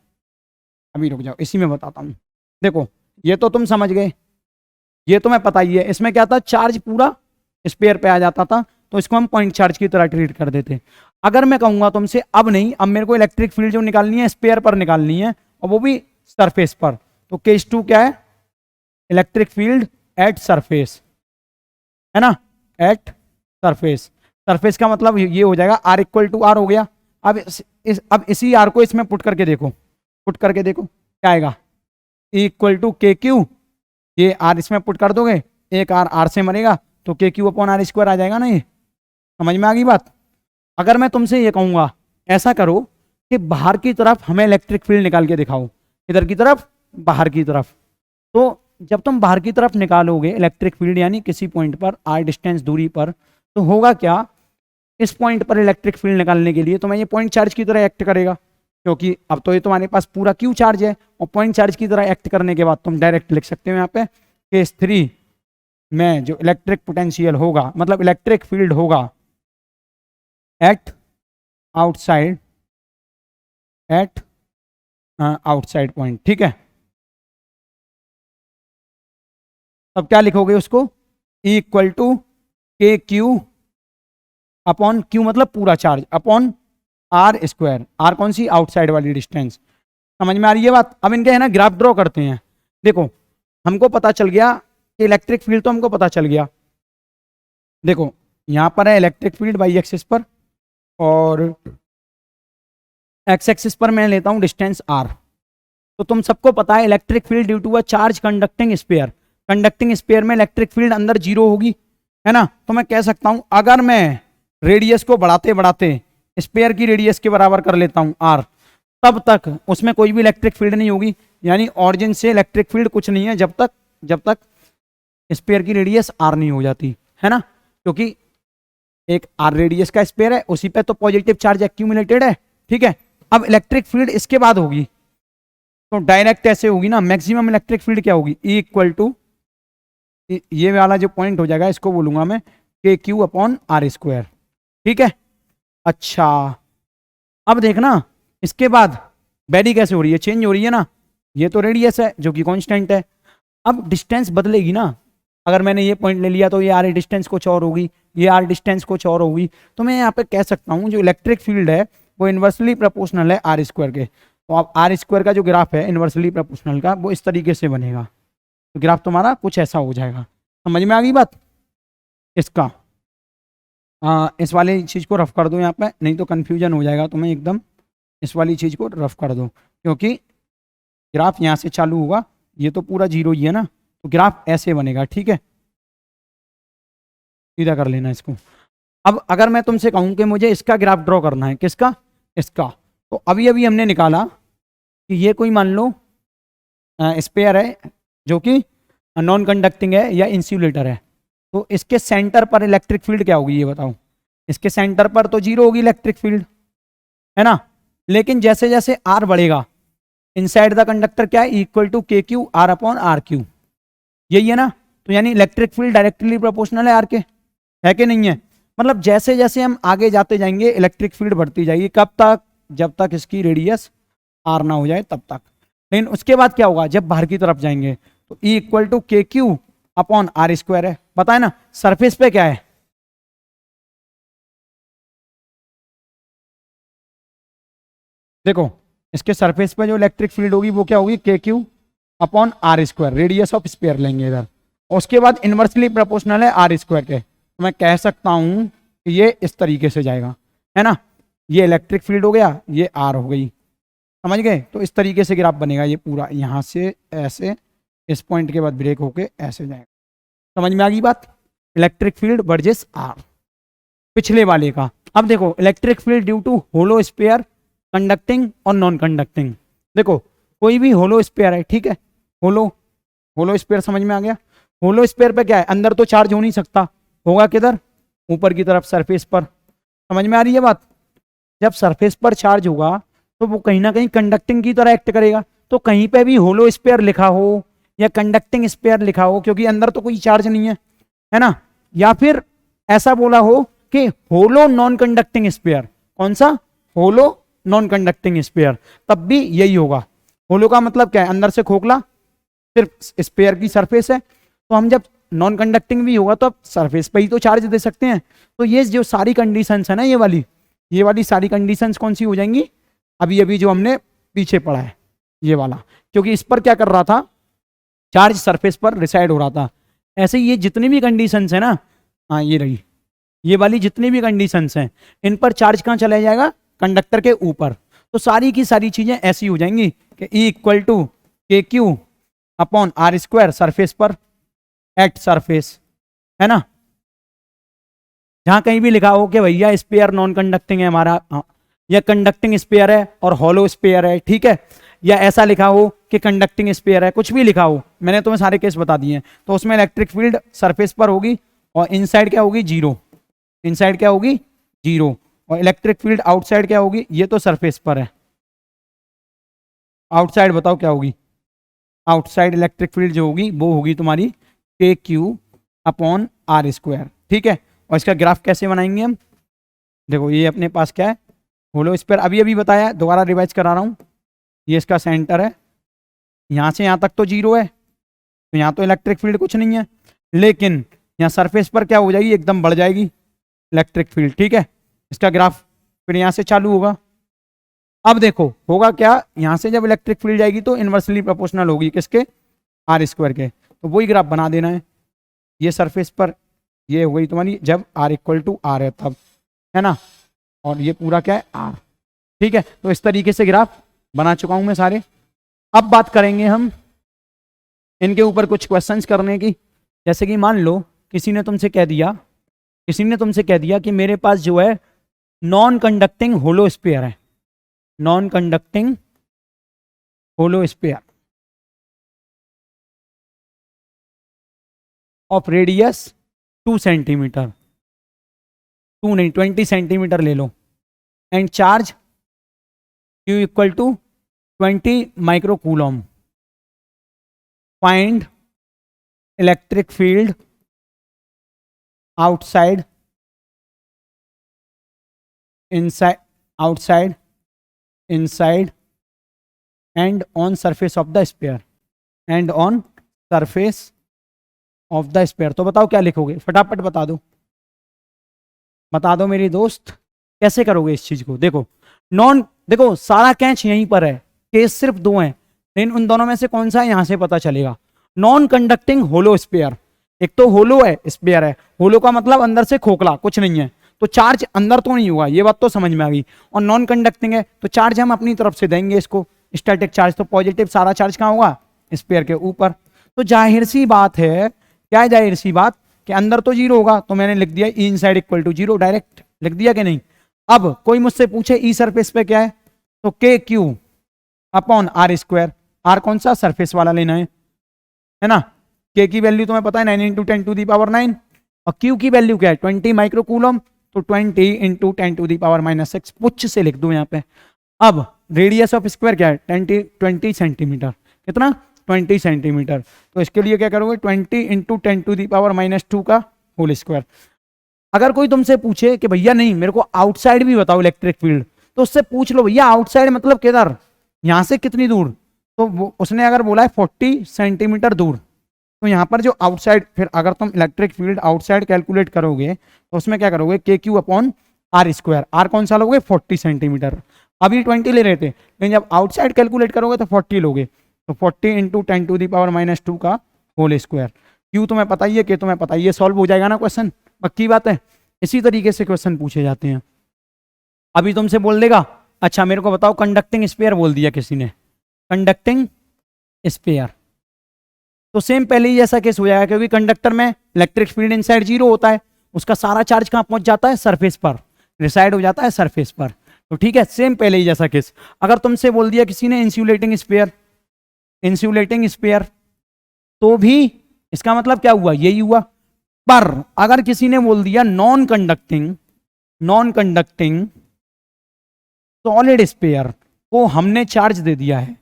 S1: अभी रुक जाओ, इसी में बताता हूँ। देखो ये तो तुम समझ गए, ये तो मैं पता ही है। इसमें क्या था, चार्ज पूरा स्पेयर पे आ जाता था, तो इसको हम पॉइंट चार्ज की तरह ट्रीट कर देते। अगर मैं कहूंगा तुमसे अब नहीं, अब मेरे को इलेक्ट्रिक फील्ड जो निकालनी है स्पेयर पर निकालनी है, और वो भी सरफेस पर, तो केस टू क्या है, इलेक्ट्रिक फील्ड एट सरफेस, है ना, एट सरफेस। सरफेस का मतलब ये हो जाएगा आर इक्वल टू आर हो गया। अब अब इसी आर को इसमें पुट करके देखो, पुट करके देखो क्या आएगा, ई इक्वल टू के क्यू, ये आर इसमें पुट कर दोगे, एक आर आर से मरेगा, तो K Q upon R square आ जाएगा ना। ये समझ में आ गई बात। अगर मैं तुमसे ये कहूंगा ऐसा करो कि बाहर की तरफ हमें इलेक्ट्रिक फील्ड निकाल के दिखाओ, इधर की तरफ, बाहर की तरफ, तो जब तुम बाहर की तरफ निकालोगे इलेक्ट्रिक फील्ड यानी किसी पॉइंट पर आर डिस्टेंस दूरी पर, तो होगा क्या, इस पॉइंट पर इलेक्ट्रिक फील्ड निकालने के लिए तुम्हें ये पॉइंट चार्ज की तरह एक्ट करेगा, क्योंकि अब तो ये तुम्हारे पास पूरा क्यू चार्ज है, और पॉइंट चार्ज की तरह एक्ट करने के बाद तुम डायरेक्ट लिख सकते हो यहाँ पे केस थ्री में जो इलेक्ट्रिक पोटेंशियल होगा, मतलब इलेक्ट्रिक फील्ड होगा at outside, at outside point. ठीक है, अब क्या लिखोगे उसको, E equal to K Q upon Q मतलब पूरा charge upon R square, R कौन सी, आउटसाइड वाली डिस्टेंस। समझ में आ रही है बात। अब इनके है ना ग्राफ ड्रॉ करते हैं। देखो हमको पता चल गया कि इलेक्ट्रिक फील्ड तो हमको पता चल गया। देखो यहां पर है इलेक्ट्रिक फील्ड वाई एक्सिस पर, और एक्स एक्सिस पर मैं लेता हूं डिस्टेंस आर। तो तुम सबको पता है electric field due to a charge conducting sphere, conducting sphere में इलेक्ट्रिक फील्ड अंदर जीरो होगी, है ना। तो मैं कह सकता हूं अगर मैं रेडियस को बढ़ाते बढ़ाते स्पेयर की रेडियस के बराबर कर लेता हूं आर, तब तक उसमें कोई भी इलेक्ट्रिक फील्ड नहीं होगी, यानी ऑरिजिन से इलेक्ट्रिक फील्ड कुछ नहीं है जब तक स्पेयर की रेडियस आर नहीं हो जाती, है ना। क्योंकि एक आर रेडियस का स्पेयर है, उसी पे तो पॉजिटिव चार्ज एक्यूमुलेटेड है। ठीक है, अब इलेक्ट्रिक फील्ड इसके बाद होगी तो डायरेक्ट ऐसे होगी ना, मैक्सिमम इलेक्ट्रिक फील्ड क्या होगी, ई इक्वल टू ये वाला जो पॉइंट हो जाएगा इसको बोलूंगा मैं के क्यू अपॉन आर स्क्वायर। ठीक है, अच्छा अब देखना इसके बाद वेरी कैसे हो रही है, चेंज हो रही है ना। ये तो रेडियस है जो कि कांस्टेंट है, अब डिस्टेंस बदलेगी ना। अगर मैंने ये पॉइंट ले लिया तो ये आर डिस्टेंस कुछ और होगी, ये आर डिस्टेंस कुछ और होगी। तो मैं यहाँ पे कह सकता हूँ जो इलेक्ट्रिक फील्ड है वो इन्वर्सली प्रोपोर्शनल है आर स्क्वायर के। तो अब आर स्क्वायर का जो ग्राफ है इन्वर्सली प्रोपोर्शनल का, वो इस तरीके से बनेगा। तो ग्राफ तुम्हारा कुछ ऐसा हो जाएगा। समझ में आ गई बात इसका। इस वाली चीज़ को रफ कर दो यहाँ पे, नहीं तो कन्फ्यूजन हो जाएगा तुम्हें एकदम। इस वाली चीज़ को रफ कर दो, क्योंकि ग्राफ यहाँ से चालू होगा, ये तो पूरा जीरो ही है ना, तो ग्राफ ऐसे बनेगा। ठीक है, सीधा कर लेना इसको। अब अगर मैं तुमसे कहूँ कि मुझे इसका ग्राफ ड्रॉ करना है, किसका, इसका, तो अभी अभी हमने निकाला कि ये कोई मान लो स्पेयर है जो कि नॉन कंडक्टिंग है या इंसुलेटर है। तो इसके सेंटर पर इलेक्ट्रिक फील्ड क्या होगी ये बताओ। इसके सेंटर पर तो जीरो होगी इलेक्ट्रिक फील्ड, है ना। लेकिन जैसे जैसे आर बढ़ेगा इनसाइड द कंडक्टर क्या है, equal to K Q R upon R Q, यही है ना। तो यानी इलेक्ट्रिक फील्ड डायरेक्टली प्रोपोर्शनल है आर के, है कि नहीं है। मतलब जैसे जैसे हम आगे जाते जाएंगे इलेक्ट्रिक फील्ड बढ़ती जाएगी, कब तक, जब तक इसकी रेडियस आर ना हो जाए तब तक। लेकिन उसके बाद क्या होगा, जब बाहर की तरफ जाएंगे तो ई equal to K Q upon R square है, पता है ना। सरफेस पे क्या है, देखो इसके सरफेस पे जो इलेक्ट्रिक फील्ड होगी वो क्या होगी, K Q upon R square, radius of sphere लेंगे इधर। उसके बाद इनवर्सली प्रोपोर्शनल है आर स्क्वायर के। तो मैं कह सकता हूं कि ये इस तरीके से जाएगा, है ना। ये इलेक्ट्रिक फील्ड हो गया, ये आर हो गई, समझ गए। तो इस तरीके से ग्राफ बनेगा ये पूरा, यहाँ से ऐसे, इस पॉइंट के बाद ब्रेक होके ऐसे जाएगा। समझ में आ गई बात, इलेक्ट्रिक फील्ड वर्सेस आर पिछले वाले का। अब देखो electric field due to hollow sphere, conducting और नॉन कंडक्टिंग। देखो कोई भी होलो स्पेयर है, ठीक है, होलो स्पेयर समझ में आ गया। होलो स्पेयर पे क्या है, अंदर तो चार्ज हो नहीं सकता, होगा किधर, ऊपर की तरफ सरफेस पर। समझ में आ रही है बात? जब सरफेस पर चार्ज होगा तो वो कहीं ना कहीं कंडक्टिंग की तरह एक्ट करेगा। तो कहीं पे भी होलो स्फीयर लिखा हो या कंडक्टिंग स्फीयर लिखा हो, क्योंकि अंदर तो कोई चार्ज नहीं है ना, या फिर ऐसा बोला हो कि होलो नॉन कंडक्टिंग स्फीयर, कौन सा, होलो नॉन कंडक्टिंग स्फीयर, तब भी यही होगा। होलो का मतलब क्या है, अंदर से खोखला, सिर्फ स्फीयर की सरफेस है। तो हम जब नॉन कंडक्टिंग भी होगा तो आप सरफेस पे ही तो चार्ज दे सकते हैं। तो ये जो सारी कंडीशंस है ना, ये वाली सारी कंडीशंस कौन सी हो जाएंगी, अभी अभी जो हमने पीछे पढ़ा है ये वाला, क्योंकि इस पर क्या कर रहा था, चार्ज सरफेस पर रिसाइड हो रहा था। ऐसे ये जितनी भी कंडीशंस है ना, हाँ ये रही, ये वाली जितनी भी कंडीशंस हैं, इन पर चार्ज कहाँ चला जाएगा, कंडक्टर के ऊपर। तो सारी की सारी चीजें ऐसी हो जाएंगी कि E equal to K Q upon R square surface पर एट सरफेस, है ना। जहां कहीं भी लिखा हो कि भैया स्पेयर नॉन कंडक्टिंग है हमारा, या कंडक्टिंग स्पेयर है और हॉलो स्पेयर है, ठीक है, या ऐसा लिखा हो कि कंडक्टिंग स्पेयर है, कुछ भी लिखा हो, मैंने तुम्हें सारे केस बता दिए हैं। तो उसमें इलेक्ट्रिक फील्ड सरफेस पर होगी और इनसाइड क्या होगी, जीरो। इनसाइड क्या होगी, जीरो। और इलेक्ट्रिक फील्ड आउटसाइड क्या होगी, ये तो सरफेस पर है, आउटसाइड बताओ क्या होगी, आउटसाइड इलेक्ट्रिक फील्ड जो होगी वो होगी तुम्हारी के क्यू अपॉन आर स्क्वायर, ठीक है। और इसका ग्राफ कैसे बनाएंगे हम, देखो ये अपने पास क्या है, होलो स्फीयर, अभी अभी बताया, दोबारा रिवाइज करा रहा हूँ। ये इसका सेंटर है, यहाँ से यहाँ तक तो जीरो है, तो यहाँ तो इलेक्ट्रिक फील्ड कुछ नहीं है, लेकिन यहाँ सरफेस पर क्या हो जाएगी, एकदम बढ़ जाएगी इलेक्ट्रिक फील्ड, ठीक है। इसका ग्राफ फिर यहाँ से चालू होगा। अब देखो होगा क्या, यहाँ से जब इलेक्ट्रिक फील्ड जाएगी तो इनवर्सली प्रोपोर्शनल होगी किसके, आर स्क्वायर के। तो वही ग्राफ बना देना है, ये सरफेस पर ये हो गई तुम्हारी जब आर इक्वल टू आर है तब, है ना, और ये पूरा क्या है आर, ठीक है। तो इस तरीके से ग्राफ बना चुका हूं मैं सारे। अब बात करेंगे हम इनके ऊपर कुछ क्वेश्चंस करने की। जैसे कि मान लो किसी ने तुमसे कह दिया कि मेरे पास जो है नॉन कंडक्टिंग होलो स्फीयर है, non conducting hollow sphere of radius 2 centimetre, 2 नहीं 20 सेंटीमीटर ले लो, and charge Q equal to 20 micro coulomb, find electric field outside, inside, outside, inside and on surface of the sphere, and on surface of the sphere. तो बताओ क्या लिखोगे, फटाफट बता दो मेरी दोस्त, कैसे करोगे इस चीज को। देखो सारा कैच यहीं पर है, केस सिर्फ दो हैं, लेकिन उन दोनों में से कौन सा है यहां से पता चलेगा। नॉन कंडक्टिंग होलो स्फीयर, एक तो होलो है, स्फीयर है, होलो का मतलब अंदर से खोखला कुछ नहीं है, तो चार्ज अंदर तो नहीं हुआ, ये बात तो समझ में आ गई। और नॉन कंडक्टिंग है तो चार्ज हम अपनी तरफ से देंगे इसको, स्टैटिक चार्ज, तो पॉजिटिव सारा चार्ज कहाँ होगा, स्फीयर के ऊपर। तो जाहिर सी बात है, क्या है जाहिर सी बात, कि अंदर तो जीरो होगा, तो मैंने लिख दिया E inside equal to zero, direct लिख दिया कि नहीं। अब कोई मुझसे पूछे ई सरफेस पे क्या है, तो K Q upon R square, R कौन सा, सरफेस वाला लेना है ना। के की वैल्यू तुम्हें पता है 9 इंटू 10 टू दी पावर 9, और क्यू की वैल्यू क्या है 20 माइक्रो कूलम, तो 20 इंटू 10 टू दी पावर -6, पुच्छ से लिख दो यहाँ पे। अब रेडियस ऑफ स्क्वायर क्या है 20 सेंटीमीटर, कितना 20 सेंटीमीटर, तो इसके लिए क्या करोगे 20 इंटू 10 टू दी पावर -2 का होल स्क्वायर। अगर कोई तुमसे पूछे कि भैया नहीं मेरे को आउटसाइड भी बताओ इलेक्ट्रिक फील्ड, तो उससे पूछ लो भैया आउटसाइड मतलब किधर, यहां से कितनी दूर, तो उसने अगर बोला है 40 सेंटीमीटर दूर, तो यहाँ पर जो आउटसाइड, फिर अगर तुम इलेक्ट्रिक फील्ड आउटसाइड कैलकुलेट करोगे तो उसमें क्या करोगे K Q upon R square, R कौन सा लोगे 40 सेंटीमीटर, अभी 20 ले रहे थे, लेकिन जब आउटसाइड कैलकुलेट करोगे तो 40 लोगे, तो 40 इंटू 10 टू दी पावर -2 का होल स्क्वायर। क्यू तुम्हें पता ही है, के तुम्हें पता ही है, सॉल्व हो जाएगा ना क्वेश्चन, पक्की बात है। इसी तरीके से क्वेश्चन पूछे जाते हैं। अभी तुमसे बोल देगा अच्छा मेरे को बताओ कंडक्टिंग स्फीयर, बोल दिया किसी ने कंडक्टिंग स्फीयर, तो सेम पहले ही जैसा केस हो जाएगा, क्योंकि कंडक्टर में इलेक्ट्रिक फील्ड इनसाइड जीरो होता है, उसका सारा चार्ज कहाँ पहुंच जाता है, सरफेस पर, रिसाइड हो जाता है सरफेस पर। तो ठीक है, सेम पहले ही जैसा केस। अगर तुमसे बोल दिया किसी ने इंसुलेटिंग स्फीयर, तो भी इसका मतलब क्या हुआ, यही हुआ। पर अगर किसी ने बोल दिया नॉन कंडक्टिंग सॉलिड स्फीयर को हमने चार्ज दे दिया है,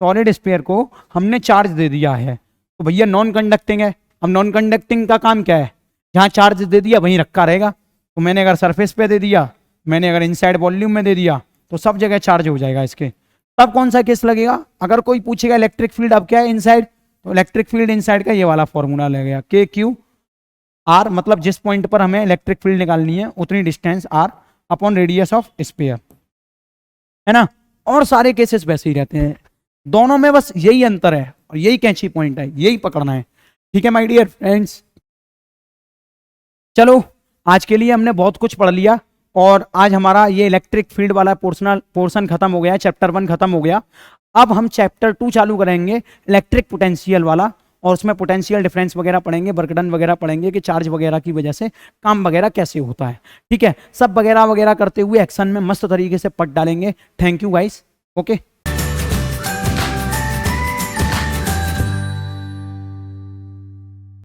S1: सॉलिड स्फीयर को हमने चार्ज दे दिया है, तो भैया नॉन कंडक्टिंग है। अब नॉन कंडक्टिंग का काम क्या है, जहां चार्ज दे दिया वहीं रखा रहेगा। तो मैंने अगर सरफेस पे दे दिया, मैंने अगर इनसाइड वॉल्यूम में दे दिया, तो सब जगह चार्ज हो जाएगा इसके। तब कौन सा केस लगेगा, अगर कोई पूछेगा इलेक्ट्रिक फील्ड अब क्या है इनसाइड, तो इलेक्ट्रिक फील्ड इनसाइड का ये वाला फॉर्मूला लगेगा के क्यू आर, मतलब जिस पॉइंट पर हमें इलेक्ट्रिक फील्ड निकालनी है उतनी distance R upon radius of sphere, है ना। और सारे केसेस वैसे ही रहते हैं, दोनों में बस यही अंतर है और यही कैंची पॉइंट है, यही पकड़ना है। ठीक है माय डियर फ्रेंड्स, चलो आज के लिए हमने बहुत कुछ पढ़ लिया और आज हमारा ये इलेक्ट्रिक फील्ड वाला पोर्शन खत्म हो गया, चैप्टर 1 खत्म हो गया। अब हम चैप्टर 2 चालू करेंगे इलेक्ट्रिक पोटेंशियल वाला, और उसमें पोटेंशियल डिफरेंस वगैरह पढ़ेंगे, वर्क डन वगैरह पढ़ेंगे कि चार्ज वगैरह की वजह से काम वगैरह कैसे होता है। ठीक है, सब वगैरह वगैरह करते हुए एक्शन में मस्त तरीके से पढ़ डालेंगे। Thank you guys, okay.